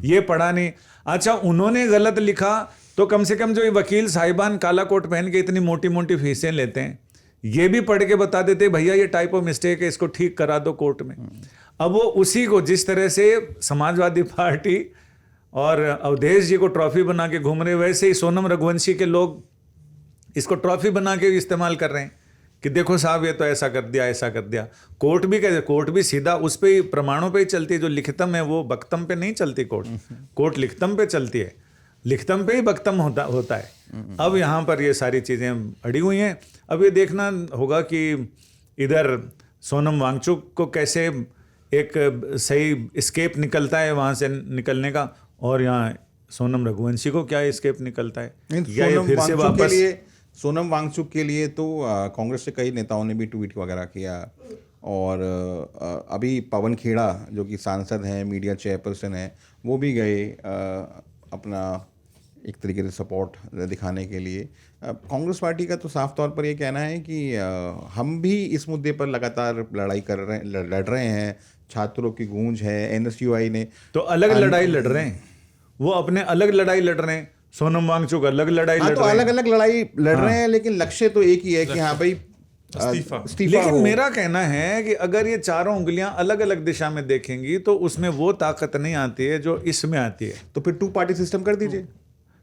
ये पढ़ा नहीं। अच्छा, उन्होंने गलत लिखा तो कम से कम जो ये वकील साहिबान काला कोट पहन के इतनी मोटी मोटी फीसें लेते हैं, ये भी पढ़ के बता देते भैया ये टाइपो मिस्टेक है, इसको ठीक करा दो कोर्ट में। अब वो उसी को, जिस तरह से समाजवादी पार्टी और अवधेश जी को ट्रॉफी बना के घूम रहे, वैसे ही सोनम रघुवंशी के लोग इसको ट्रॉफी बना के इस्तेमाल कर रहे हैं कि देखो साहब ये तो ऐसा कर दिया, ऐसा कर दिया। कोर्ट भी कहते, कोर्ट भी सीधा उस पे ही, प्रमाणों पे ही चलती है। जो लिखतम है वो बक्तम पे नहीं चलती कोर्ट लिखतम पे चलती है, लिखतम पे ही बक्तम होता है। अब यहाँ पर ये सारी चीज़ें अड़ी हुई हैं। अब ये देखना होगा कि इधर सोनम वांगचुक को कैसे एक सही स्केप निकलता है वहाँ से निकलने का, और यहाँ सोनम रघुवंशी को क्या स्केप निकलता है, या ये फिर से वापस। सोनम वांगचुक के लिए तो कांग्रेस के कई नेताओं ने भी ट्वीट वगैरह किया, और अभी पवन खेड़ा जो कि सांसद हैं, मीडिया चेयरपर्सन हैं, वो भी गए अपना एक तरीके से सपोर्ट दिखाने के लिए। कांग्रेस पार्टी का तो साफ तौर पर ये कहना है कि हम भी इस मुद्दे पर लगातार लड़ाई लड़ रहे हैं, छात्रों की गूंज है, NSUI ने तो अलग लड़ाई लड़ रहे हैं, वो अपने अलग लड़ाई लड़ रहे हैं, सोनम वांगचुक अलग लड़ाई लड़ तो रहे हैं। अलग अलग लड़ाई लड़ रहे हैं, लेकिन लक्ष्य तो एक ही है कि हाँ भाई इस्तीफा लेकिन हो। मेरा कहना है कि अगर ये चारों उंगलियां अलग अलग दिशा में देखेंगी तो उसमें वो ताकत नहीं आती है जो इसमें आती है। तो फिर 2 पार्टी सिस्टम कर दीजिए।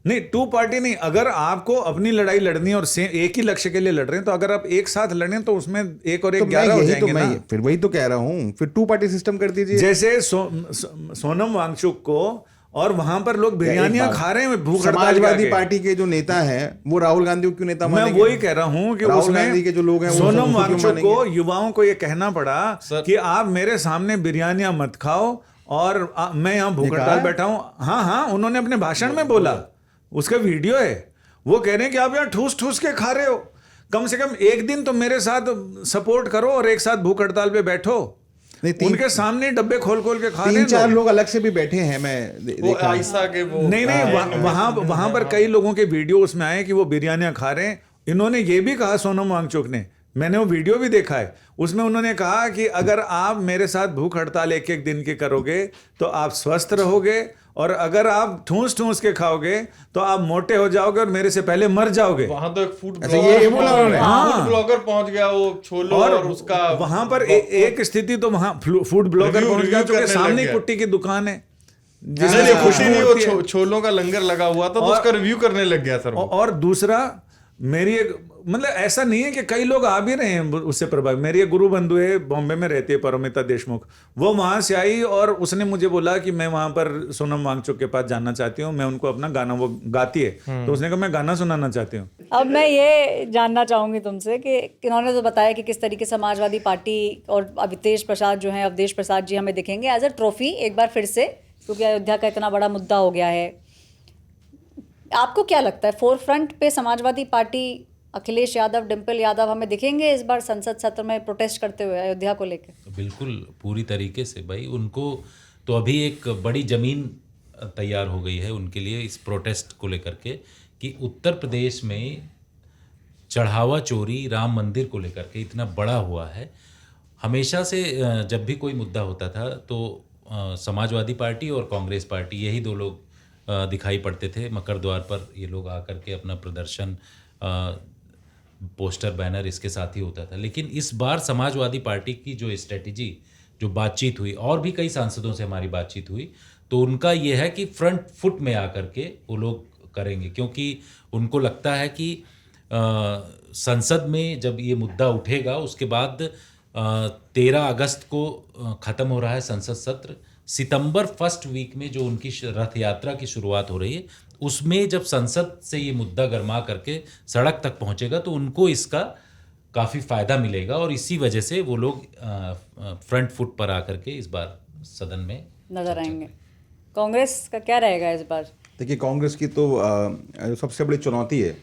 नहीं, 2 पार्टी नहीं, अगर आपको अपनी लड़ाई लड़नी है और एक ही लक्ष्य के लिए लड़ रहे हैं, तो अगर आप एक साथ लड़ें तो उसमें 1 और 1 11 हो जाएंगे ना। फिर वही तो कह रहा हूँ, फिर 2 पार्टी सिस्टम कर दीजिए। जैसे सोनम वांगचुक को, और वहां पर लोग बिरयानियां खा रहे हैं भूख हड़ताल समाजवादी पार्टी के जो नेता हैं वो राहुल गांधी को क्यों नेता मैं मानेंगे? वही कह रहा हूं कि राहुल गांधी के जो लोग हैं वो सोनम उनको क्यों वांगचुक मानेंगे? को, युवाओं को ये कहना पड़ा कि आप मेरे सामने बिरयानियां मत खाओ और मैं यहाँ भूख हड़ताल बैठा हूं। हाँ, उन्होंने अपने भाषण में बोला, उसका वीडियो है, वो कह रहे हैं कि आप यहाँ ठूस ठूस के खा रहे हो, कम से कम एक दिन तो मेरे साथ सपोर्ट करो और एक साथ भूख हड़ताल पे बैठो। नहीं, उनके सामने डब्बे खोल खोल के खा रहे तीन हैं चार लोग। लोग अलग से भी बैठे हैं, मैं वो देखा। आयशा के वो नहीं वहां पर कई लोगों के वीडियो उसमें आए कि वो बिरयानियां खा रहे हैं। इन्होंने ये भी कहा, सोनम वांगचुक ने, मैंने वो वीडियो भी देखा है, उसमें उन्होंने कहा कि अगर आप मेरे साथ भूख हड़ताल एक एक दिन की करोगे तो आप स्वस्थ रहोगे, और अगर आप ठूस ठूस के खाओगे तो आप मोटे हो जाओगे और मेरे से पहले मर जाओगे। वहां तो एक फूड अच्छा, ये बोला उन्होंने? फूड ब्लॉगर पहुंच गया वो छोलो और उसका वहां पर एक स्थिति तो वहां फूड ब्लॉगर Review- पहुंच गया, review चूंकि करने सामने लग ही गया। कुट्टी की दुकान है नहीं, जिसमें नहीं, से खुशी नहीं, होती है। वो छोलों का लंगर लगा हुआ था तो उसका रिव्यू करने लग गया सर वो। और दूसरा, मेरी एक मतलब ऐसा नहीं है कि कई लोग आ भी रहे हैं उससे प्रभावित। मेरी एक गुरु बंधु है, बॉम्बे में रहती है, परमिता देशमुख, वो वहां से आई और उसने मुझे बोला कि मैं वहां पर सोनम वांगचुक के पास जाना चाहती हूँ, मैं उनको अपना गाना, वो गाती है तो उसने कहा मैं गाना सुनाना चाहती हूँ। अब मैं ये जानना चाहूंगी तुमसे कि इन्होंने तो बताया कि किस तरीके से समाजवादी पार्टी और अवितेश प्रसाद जो हैं, अवधेश प्रसाद जी हमें दिखेंगे एज अ ट्रॉफी एक बार फिर से, क्योंकि अयोध्या का इतना बड़ा मुद्दा हो गया है। आपको क्या लगता है, फोर फ्रंट पे समाजवादी पार्टी, अखिलेश यादव, डिम्पल यादव हमें दिखेंगे इस बार संसद सत्र में प्रोटेस्ट करते हुए अयोध्या को लेकर? बिल्कुल, पूरी तरीके से भाई। उनको तो अभी एक बड़ी ज़मीन तैयार हो गई है उनके लिए इस प्रोटेस्ट को लेकर के, कि उत्तर प्रदेश में चढ़ावा चोरी राम मंदिर को लेकर के इतना बड़ा हुआ है। हमेशा से जब भी कोई मुद्दा होता था तो समाजवादी पार्टी और कांग्रेस पार्टी, यही दो लोग दिखाई पड़ते थे मकर द्वार पर। ये लोग आकर के अपना प्रदर्शन, पोस्टर बैनर इसके साथ ही होता था। लेकिन इस बार समाजवादी पार्टी की जो स्ट्रेटजी, जो बातचीत हुई, और भी कई सांसदों से हमारी बातचीत हुई, तो उनका ये है कि फ्रंट फुट में आकर के वो लोग करेंगे, क्योंकि उनको लगता है कि संसद में जब ये मुद्दा उठेगा उसके बाद 13 अगस्त को ख़त्म हो रहा है संसद सत्र, सितंबर फर्स्ट वीक में जो उनकी रथ यात्रा की शुरुआत हो रही है, उसमें जब संसद से ये मुद्दा गर्मा करके सड़क तक पहुंचेगा तो उनको इसका काफ़ी फ़ायदा मिलेगा, और इसी वजह से वो लोग फ्रंट फुट पर आकर के इस बार सदन में नजर आएंगे। कांग्रेस का क्या रहेगा इस बार? देखिए, कांग्रेस की तो जो सबसे बड़ी चुनौती है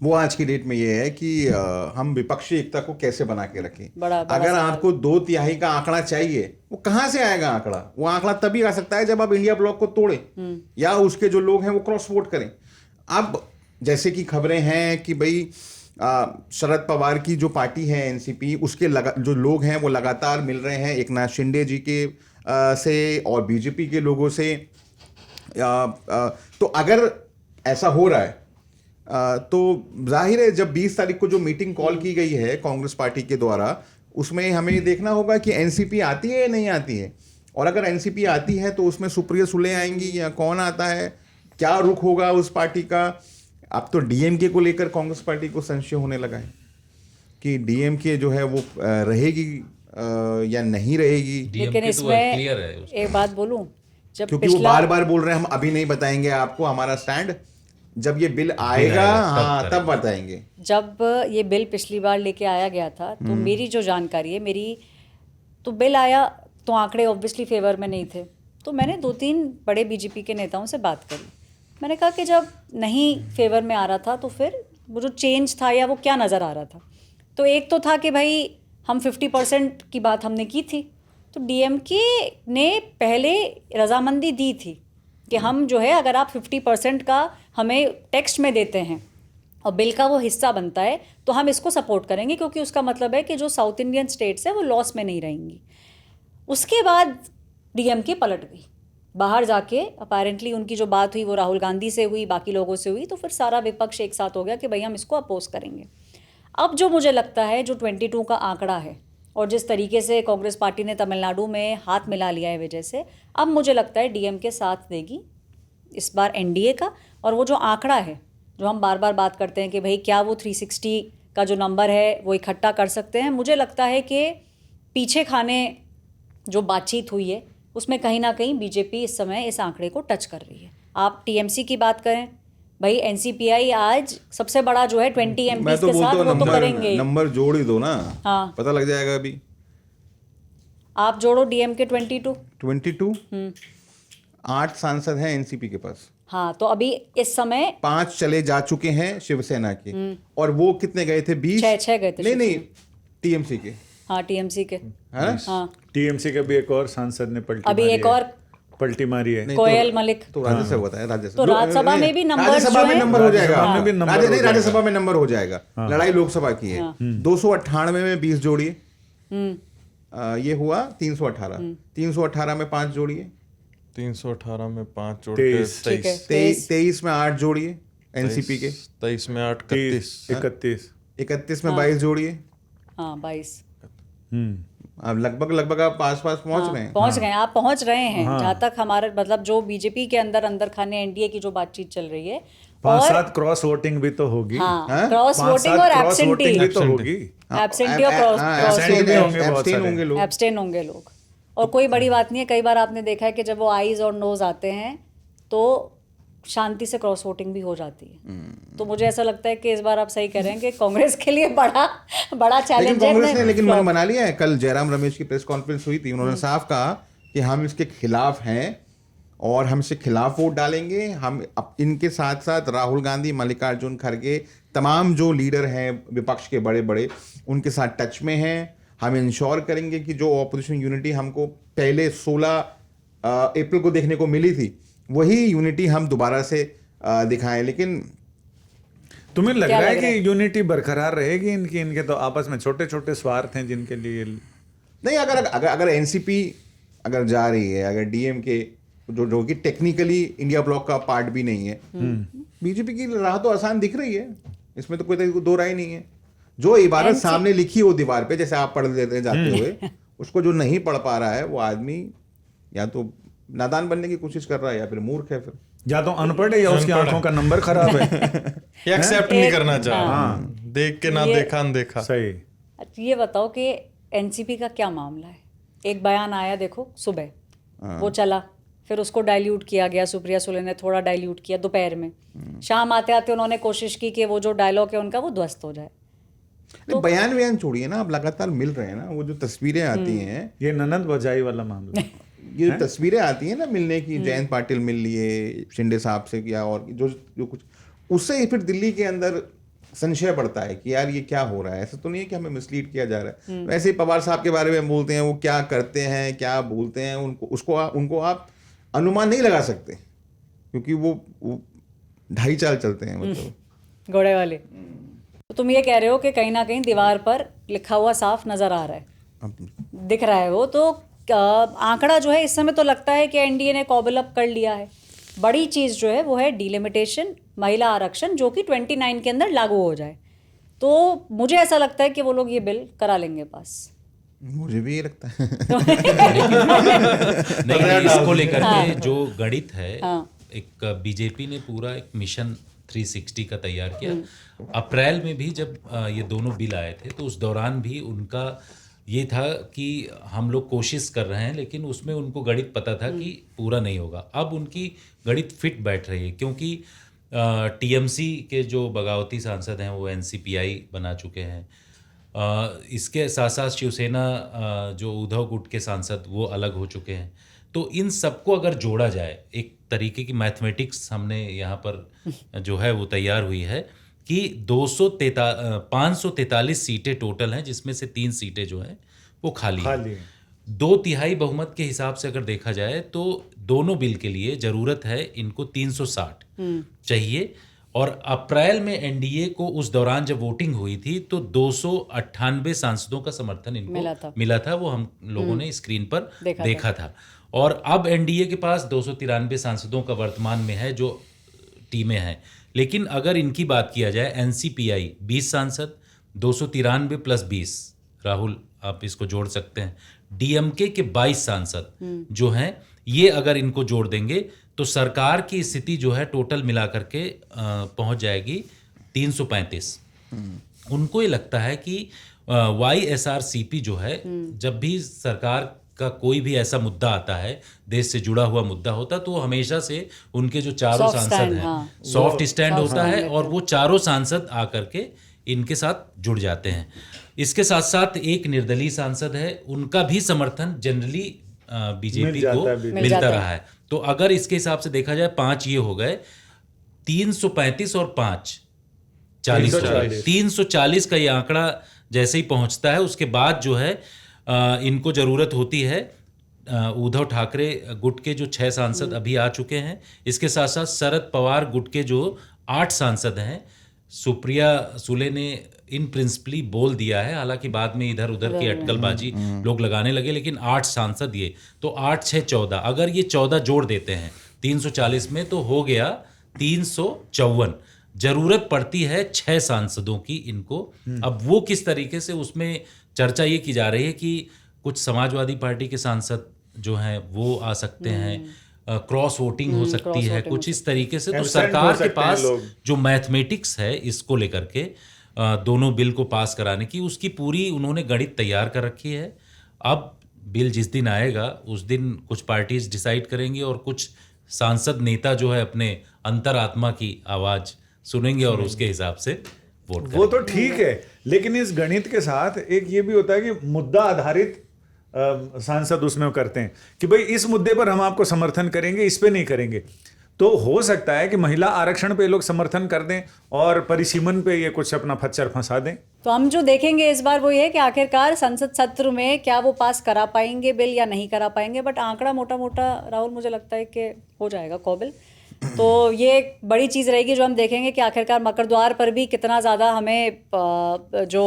वो आज की डेट में ये है कि हम विपक्षी एकता को कैसे बना के रखें। बड़ा अगर सवाल। आपको 2/3 का आंकड़ा चाहिए, वो कहाँ से आएगा आंकड़ा? वो आंकड़ा तभी आ सकता है जब आप इंडिया ब्लॉक को तोड़ें या उसके जो लोग हैं वो क्रॉस वोट करें। अब जैसे कि खबरें हैं कि भाई शरद पवार की जो पार्टी है एनसीपी, उसके जो लोग हैं वो लगातार मिल रहे हैं एकनाथ शिंदे जी के से और बीजेपी के लोगों से। तो अगर ऐसा हो रहा है तो जाहिर है जब 20 तारीख को जो मीटिंग कॉल की गई है कांग्रेस पार्टी के द्वारा, उसमें हमें ये देखना होगा कि एनसीपी आती है या नहीं आती है। और अगर एनसीपी आती है तो उसमें सुप्रिया सुले आएंगी या कौन आता है, क्या रुख होगा उस पार्टी का। अब तो डीएमके को लेकर कांग्रेस पार्टी को संशय होने लगा है कि डीएमके जो है वो रहेगी या नहीं रहेगी। लेकिन इसमें एक बात बोलूं, जब क्योंकि वो बार बार बोल रहे हैं हम अभी नहीं बताएंगे आपको हमारा स्टैंड, जब ये बिल आएगा हाँ तब बताएंगे। जब ये बिल पिछली बार लेके आया गया था तो मेरी जो जानकारी है, मेरी तो बिल आया तो आंकड़े ऑब्वियसली फेवर में नहीं थे, तो मैंने 2-3 बड़े बीजेपी के नेताओं से बात करी। मैंने कहा कि जब नहीं फेवर में आ रहा था तो फिर वो जो चेंज था या वो क्या नज़र आ रहा था। तो एक तो था कि भाई हम 50% की बात हमने की थी, तो डीएमके ने पहले रजामंदी दी थी कि हम जो है अगर आप 50% का हमें टेक्स्ट में देते हैं और बिल का वो हिस्सा बनता है तो हम इसको सपोर्ट करेंगे, क्योंकि उसका मतलब है कि जो साउथ इंडियन स्टेट्स है वो लॉस में नहीं रहेंगी। उसके बाद डीएमके पलट गई, बाहर जाके अपेरेंटली उनकी जो बात हुई वो राहुल गांधी से हुई, बाकी लोगों से हुई, तो फिर सारा विपक्ष एक साथ हो गया कि भाई हम इसको अपोज करेंगे। अब जो मुझे लगता है जो 22 का आंकड़ा है और जिस तरीके से कांग्रेस पार्टी ने तमिलनाडु में हाथ मिला लिया है वजह से, अब मुझे लगता है डीएमके साथ देगी इस बार एनडीए का। और वो जो आंकड़ा है जो हम बार बार बात करते हैं कि भाई क्या वो 360 का जो नंबर है वो इकट्ठा कर सकते हैं, मुझे लगता है कि पीछे खाने जो बातचीत हुई है उसमें कहीं ना कहीं बीजेपी इस समय इस आंकड़े को टच कर रही है। आप टीएमसी की बात करें, भाई एनसीपीआई आज सबसे बड़ा जो है 20 एमपी के साथ वो तो करेंगे। नंबर जोड़ ही दो ना, हाँ पता लग जाएगा। अभी आप जोड़ो डीएमके 22 8 सांसद हैं एनसीपी के पास। हाँ, तो अभी इस समय 5 चले जा चुके हैं शिवसेना के, और वो कितने गए थे? 20 6 गए थे नहीं टीएमसी के। हाँ टीएमसी के, है ना? हाँ टीएमसी के भी एक और सांसद ने अभी एक और पलटी मारी है। कोयल मलिक। तो राज्यसभा होता है, राज्यसभा तो राज्यसभा में भी नंबर राज्यसभा जो में है- नंबर हो जाएगा, राज्यसभा में भी नंबर हो जाएगा। राज्यसभा में नंबर हो जाएगा। लड़ाई लोकसभा की है। 298 में 20 जोड़िए, ये हुआ 318, 318 में 5 जोड़िए, 318 में 5 जोड़ 23, ठीक है 23 में 8 जोड़िए एनसीपी के, 23 में 8 30, 31 31। 31 में 22 जोड़िए। हाँ 22 अब लगभग आप आस पास पहुंच गए हैं। पहुंच गए, आप पहुंच रहे हैं। जहां तक हमारे मतलब जो बीजेपी के अंदर खाने एनडीए की जो बातचीत चल रही है, 5-7 क्रॉस वोटिंग भी तो होगी। हाँ क्रॉस 5-7 वोटिंग और क्रॉस वोटिंग भी एब्सेंटी, तो होगी। एब्सेंटी और क्रॉस abstain भी होंगे बहुत abstain सारे। होंगे लोग। एब्सटेन होंगे लोग। और कोई बड़ी बात नहीं है, कई बार आपने देखा है कि जब वो आईज और नोज आते हैं तो शांति से क्रॉस वोटिंग भी हो जाती है। तो मुझे ऐसा लगता है कि इस बार आप सही कह रहे हैं कि कांग्रेस के लिए बड़ा लेकिन चैलेंज है। कांग्रेस ने लेकिन मन बना लिया है। कल जयराम रमेश की प्रेस कॉन्फ्रेंस हुई थी, उन्होंने साफ कहा कि हम इसके खिलाफ हैं और हम इसके खिलाफ वोट डालेंगे। हम इनके साथ साथ राहुल गांधी, मल्लिकार्जुन खड़गे, तमाम जो लीडर हैं विपक्ष के बड़े बड़े, उनके साथ टच में हैं। हम इंश्योर करेंगे कि जो ऑपोजिशन यूनिटी हमको पहले 16 अप्रैल को देखने को मिली थी, वही यूनिटी हम दोबारा से दिखाएं। लेकिन तुम्हें लग क्या रहा है लग रहा कि यूनिटी बरकरार रहेगी इनकी? इनके तो आपस में छोटे छोटे स्वार्थ हैं जिनके लिए। नहीं, अगर एनसीपी अगर जा रही है, अगर डीएमके जो कि टेक्निकली इंडिया ब्लॉक का पार्ट भी नहीं है, बीजेपी की राह तो आसान दिख रही है, इसमें तो कोई दो राय नहीं है। जो इबारत सामने लिखी हो दीवार पे, जैसे आप पढ़ लेते जाते हुए, उसको जो नहीं पढ़ पा रहा है वो आदमी या तो नादान बनने की कोशिश कर रहा है या फिर मूर्ख है। फिर या तो अनपढ़ है या उसकी आंखों का नंबर खराब है। एक्सेप्ट नहीं करना चाह, देख के ना देखा अनदेखा। सही। ये बताओ कि एनसीपी का क्या मामला है? एक बयान आया देखो सुबह, वो चला, फिर उसको डाइल्यूट किया गया, सुप्रिया सुले ने थोड़ा डाइल्यूट किया दोपहर में, शाम आते आते उन्होंने कोशिश की कि वो जो डायलॉग है उनका वो ध्वस्त हो जाए। बयान छोड़िए ना, अब लगातार मिल रहे हैं ना वो जो तस्वीरें आती हैं, ये ननद बजाई वाला मामला। ये जो तस्वीरें आती हैं ना मिलने की, जयंत पाटिल मिल लिए शिंदे साहब से किया, और जो कुछ उससे फिर दिल्ली के अंदर संशय बढ़ता है कि यार ये क्या हो रहा है। ऐसा तो नहीं है कि हमें मिसलीड किया जा रहा है। वैसे ही पवार साहब के बारे में बोलते हैं, वो क्या करते हैं, क्या बोलते हैं, उनको आप अनुमान नहीं लगा सकते, क्योंकि वो ढाई चाल चलते हैं, मतलब घोड़े वाले। तो तुम ये कह रहे हो कि कहीं ना कहीं दीवार पर लिखा हुआ साफ नजर आ रहा है, दिख रहा है वो तो। आंकड़ा जो है इस समय तो लगता है कि एनडीए ने कॉबल अप कर लिया है। बड़ी चीज़ जो है वो है डिलिमिटेशन, महिला आरक्षण, जो कि 29 के अंदर लागू हो जाए। तो मुझे ऐसा लगता है कि वो लोग ये बिल करा लेंगे पास। मुझे भी ये लगता है। नहीं, इसको लेकर के जो गणित है, एक बीजेपी ने पूरा एक मिशन 360 का तैयार किया। अप्रैल में भी जब ये दोनों बिल आए थे तो उस दौरान भी उनका ये था कि हम लोग कोशिश कर रहे हैं, लेकिन उसमें उनको गणित पता था कि पूरा नहीं होगा। अब उनकी गणित फिट बैठ रही है, क्योंकि टीएमसी के जो बगावती सांसद हैं वो एनसीपीआई बना चुके हैं। इसके साथ साथ शिवसेना जो उद्धव गुट के सांसद वो अलग हो चुके हैं। तो इन सबको अगर जोड़ा जाए, एक तरीके की मैथमेटिक्स हमने यहाँ पर जो है वो तैयार हुई है कि 543 सीटें टोटल हैं, जिसमें से 3 सीटें जो हैं वो खाली हैं। 2/3 बहुमत के हिसाब से अगर देखा जाए तो दोनों बिल के लिए जरूरत है इनको 360 चाहिए। और अप्रैल में एनडीए को उस दौरान जब वोटिंग हुई थी तो 298 सांसदों का समर्थन इनको मिला था। वो हम लोगों ने स्क्रीन पर देखा था। और अब एनडीए के पास 293 सांसदों का वर्तमान में है जो टीमें हैं। लेकिन अगर इनकी बात किया जाए, एनसीपीआई 20 सांसद, 293 + 20, राहुल आप इसको जोड़ सकते हैं, डीएमके के 22 सांसद जो हैं, ये अगर इनको जोड़ देंगे तो सरकार की स्थिति जो है टोटल मिला करके पहुंच जाएगी 335। उनको ये लगता है कि YSRCP जो है, जब भी सरकार का कोई भी ऐसा मुद्दा आता है, देश से जुड़ा हुआ मुद्दा होता, तो हमेशा से उनके जो चारों सांसद हैं सॉफ्ट स्टैंड होता है और वो चारों सांसद आकर के इनके साथ जुड़ जाते हैं। इसके साथ साथ एक निर्दलीय सांसद है, उनका भी समर्थन जनरली बीजेपी को मिलता रहा है। तो अगर इसके हिसाब से देखा जाए 5 ये हो गए, 335 और 5 40, 340 का ये आंकड़ा जैसे ही पहुंचता है उसके बाद जो है इनको ज़रूरत होती है उद्धव ठाकरे गुट के जो 6 सांसद अभी आ चुके हैं, इसके साथ साथ शरद पवार गुट के जो 8 सांसद हैं, सुप्रिया सुले ने इन प्रिंसिपली बोल दिया है, हालांकि बाद में इधर उधर की अटकलबाजी लोग लगाने लगे, लेकिन 8 सांसद ये तो 8 6 14, अगर ये 14 जोड़ देते हैं 340 में तो हो गया 354। जरूरत पड़ती है 6 सांसदों की इनको। अब वो किस तरीके से, उसमें चर्चा ये की जा रही है कि कुछ समाजवादी पार्टी के सांसद जो हैं वो आ सकते हैं, क्रॉस वोटिंग हो सकती है, कुछ इस तरीके से। तो Absent सरकार हो के सकते हैं पास लोग। जो मैथमेटिक्स है इसको लेकर के दोनों बिल को पास कराने की, उसकी पूरी उन्होंने गणित तैयार कर रखी है। अब बिल जिस दिन आएगा उस दिन कुछ पार्टीज डिसाइड करेंगी और कुछ सांसद नेता जो है अपने अंतरात्मा की आवाज सुनेंगे और उसके हिसाब से वोट वो करेंगे। तो ठीक है, लेकिन इस गणित के साथ एक ये भी होता है कि मुद्दा आधारित सांसद उसमें करते हैं कि भाई इस मुद्दे पर हम आपको समर्थन करेंगे, इस पे नहीं करेंगे। तो हो सकता है कि महिला आरक्षण पे लोग समर्थन कर दें और परिसीमन पे ये कुछ अपना फच्चर फंसा दें। तो हम जो देखेंगे इस बार वो ये है कि आखिरकार संसद सत्र में क्या वो पास करा पाएंगे बिल या नहीं करा पाएंगे। बट आंकड़ा मोटा मोटा राहुल मुझे लगता है कि हो जाएगा काबिल। तो ये एक बड़ी चीज़ रहेगी जो हम देखेंगे कि आखिरकार मकर द्वार पर भी कितना ज़्यादा हमें जो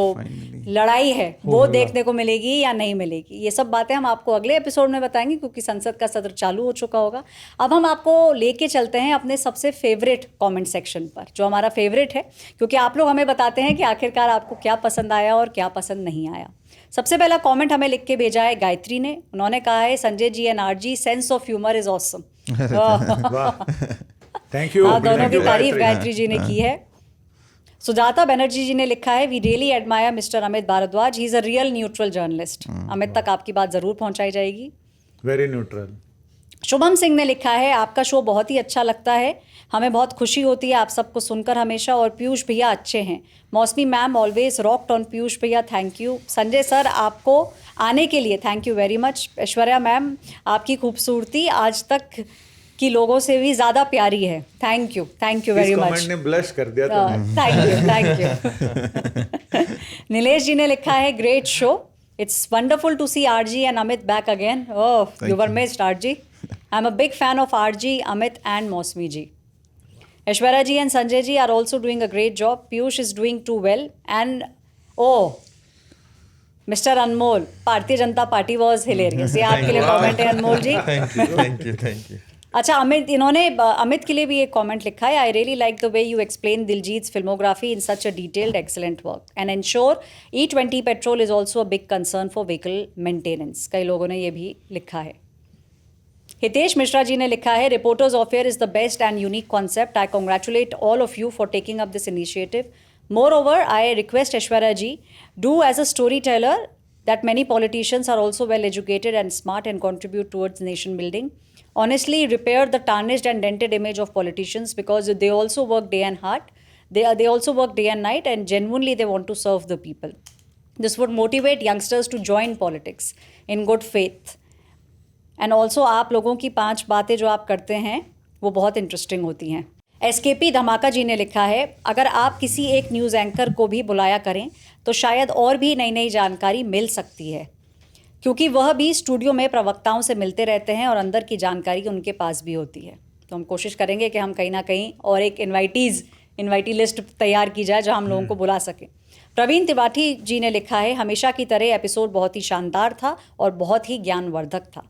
लड़ाई है वो देखने को मिलेगी या नहीं मिलेगी। ये सब बातें हम आपको अगले एपिसोड में बताएंगे क्योंकि संसद का सत्र चालू हो चुका होगा। अब हम आपको लेके चलते हैं अपने सबसे फेवरेट कमेंट सेक्शन पर, जो हमारा फेवरेट है, क्योंकि आप लोग हमें बताते हैं कि आखिरकार आपको क्या पसंद आया और क्या पसंद नहीं आया। सबसे पहला कमेंट हमें लिख के भेजा है गायत्री ने। उन्होंने कहा है, Sanjay ji and RG, sense of humour is awesome. Thank you. हाँ, दोनों की तारीफ गायत्री जी ने की है। सुजाता बनर्जी जी ने लिखा है, we really admire mister Amit Bhardwaj, he is a real neutral journalist. Amit तक आपकी बात जरूर पहुंचाई जाएगी। Very neutral. शुभम सिंह ने लिखा है, आपका शो बहुत ही अच्छा लगता है, हमें बहुत खुशी होती है आप सबको सुनकर हमेशा, और पीयूष भैया अच्छे हैं। मौसमी ma'am always rocked on. Piyush भैया थैंक यू। संजय सर आपको आने के लिए thank you very much. Aishwarya ma'am आपकी खूबसूरती आज तक की लोगों से भी ज़्यादा प्यारी है। Thank you very much. Comment ने ब्लश कर दिया थैंक यू। नीलेश जी ने लिखा है, great show, it's wonderful to see RG and Amit back again. Oh, you were missed RG. I am a big fan of RG, Amit and Mausami ji. Aishwarya ji and Sanjay ji are also doing a great job. Piyush is doing too well. And Mr. Anmol, Bharatiya Janata party was hilarious. ये आपके लिए comment है अनमोल जी। Thank you. अच्छा, अमित, इन्होंने अमित के लिए भी एक कमेंट लिखा है, I really like the way you explain Diljit filmography in such a detailed excellent work and ensure E20 petrol is also a big concern for vehicle maintenance. कई लोगों ने ये भी लिखा है। हितेश मिश्रा जी ने लिखा है, reporters affair is the best and unique concept. I congratulate all of you for taking up this initiative. Moreover, I request Aishwarya ji, do as a storyteller that many politicians are also well educated and smart and contribute towards nation building. Honestly, repair the tarnished and dented image of politicians because they also work day and hard. They also work day and night and genuinely they want to serve the people. This would motivate youngsters to join politics in good faith. And also आप लोगों की 5 बातें जो आप करते हैं वो बहुत इंटरेस्टिंग होती हैं। एसकेपी धमाका जी ने लिखा है, अगर आप किसी एक न्यूज़ एंकर को भी बुलाया करें तो शायद और भी नई नई जानकारी मिल सकती है, क्योंकि वह भी स्टूडियो में प्रवक्ताओं से मिलते रहते हैं और अंदर की जानकारी उनके पास भी होती है। तो हम कोशिश करेंगे कि हम कहीं ना कहीं और एक इन्वाइटी लिस्ट तैयार की जाए जहां हम लोगों को बुला सकें। प्रवीण त्रिपाठी जी ने लिखा है, हमेशा की तरह एपिसोड बहुत ही शानदार था और बहुत ही ज्ञानवर्धक था।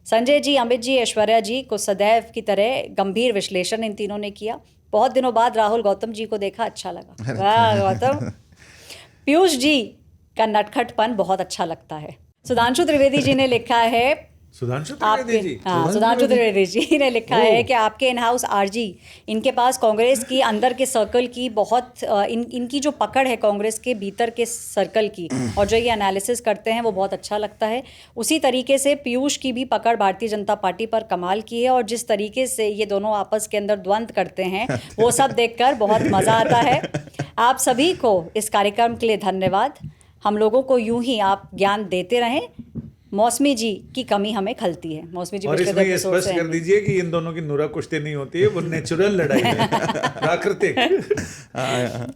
संजय जी, अमित जी, ऐश्वर्या जी को सदैव की तरह गंभीर विश्लेषण इन तीनों ने किया। बहुत दिनों बाद राहुल गौतम जी को देखा, अच्छा लगा। वाह गौतम। पीयूष जी का नटखटपन बहुत अच्छा लगता है। सुधांशु त्रिवेदी जी ने लिखा है, सुधांशु त्रिवेदी जी, सुधांशु त्रिवेदी जी ने लिखा है कि आपके इन हाउस आरजी, इनके पास कांग्रेस की अंदर के सर्कल की बहुत इनकी जो पकड़ है कांग्रेस के भीतर के सर्कल की, और जो ये एनालिसिस करते हैं वो बहुत अच्छा लगता है। उसी तरीके से पीयूष की भी पकड़ भारतीय जनता पार्टी पर कमाल की है, और जिस तरीके से ये दोनों आपस के अंदर द्वंद्व करते हैं वो सब देखकर बहुत मज़ा आता है। आप सभी को इस कार्यक्रम के लिए धन्यवाद। हम लोगों को यूं ही आप ज्ञान देते रहें, मौसमी जी की कमी हमें खलती है। मौसमी जी और पिछले इसमें दो ये एपिसोड स्पष्ट से कर हैं। दीजिए कि इन दोनों की नुरा कुश्ती नहीं होती है, वो नेचुरल लड़ाई है, प्राकृतिक।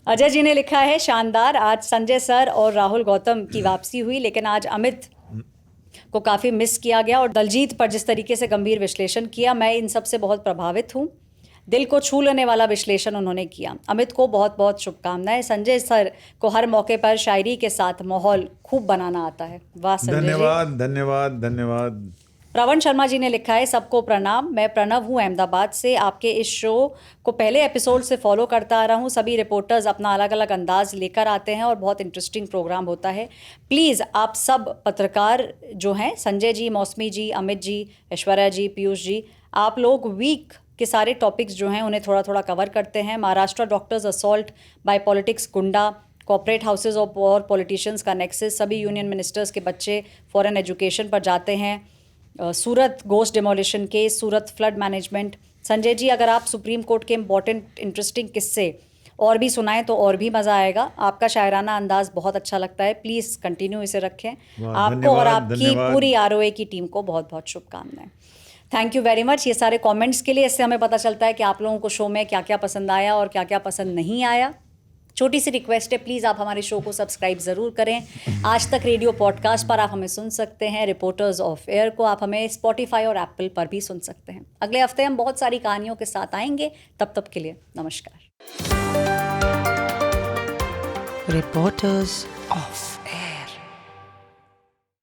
अजय जी ने लिखा है, शानदार, आज संजय सर और राहुल गौतम की वापसी हुई, लेकिन आज अमित को काफ़ी मिस किया गया और दलजीत पर जिस तरीके से गंभीर विश्लेषण किया, मैं इन सब से बहुत प्रभावित हूँ। दिल को छू लेने वाला विश्लेषण उन्होंने किया। अमित को बहुत बहुत शुभकामनाएं। संजय सर को हर मौके पर शायरी के साथ माहौल खूब बनाना आता है। वाह संजय जी। धन्यवाद धन्यवाद धन्यवाद। प्रवन शर्मा जी ने लिखा है, सबको प्रणाम, मैं प्रणव हूँ अहमदाबाद से। आपके इस शो को पहले एपिसोड से फॉलो करता आ रहा हूँ। सभी रिपोर्टर्स अपना अलग अलग अंदाज लेकर आते हैं और बहुत इंटरेस्टिंग प्रोग्राम होता है। प्लीज़ आप सब पत्रकार जो हैं, संजय जी, मौसमी जी, अमित जी, ऐश्वर्या जी, पीयूष जी, आप लोग वीक के सारे टॉपिक्स जो हैं उन्हें थोड़ा थोड़ा कवर करते हैं। Maharashtra doctors assault by politics goonda, corporate houses और पॉलिटिशियंस का नेक्सस, सभी यूनियन मिनिस्टर्स के बच्चे फॉरेन एजुकेशन पर जाते हैं, Surat ghost demolition case, Surat flood management. Sanjay ji, अगर आप सुप्रीम कोर्ट के इम्पॉर्टेंट इंटरेस्टिंग किस्से और भी सुनाएं तो और भी मज़ा आएगा। आपका शायराना अंदाज बहुत अच्छा लगता है, प्लीज़ कंटिन्यू इसे रखें। आपको और आपकी पूरी ROA की टीम को बहुत बहुत शुभकामनाएं। थैंक यू वेरी मच ये सारे कमेंट्स के लिए। इससे हमें पता चलता है कि आप लोगों को शो में क्या क्या पसंद आया और क्या क्या पसंद नहीं आया। छोटी सी रिक्वेस्ट है, प्लीज़ आप हमारे शो को सब्सक्राइब ज़रूर करें। आज तक रेडियो पॉडकास्ट पर आप हमें सुन सकते हैं। रिपोर्टर्स ऑफ एयर को आप हमें स्पॉटिफाई और एप्पल पर भी सुन सकते हैं। अगले हफ्ते हम बहुत सारी कहानियों के साथ आएंगे। तब के लिए नमस्कार। Reporters of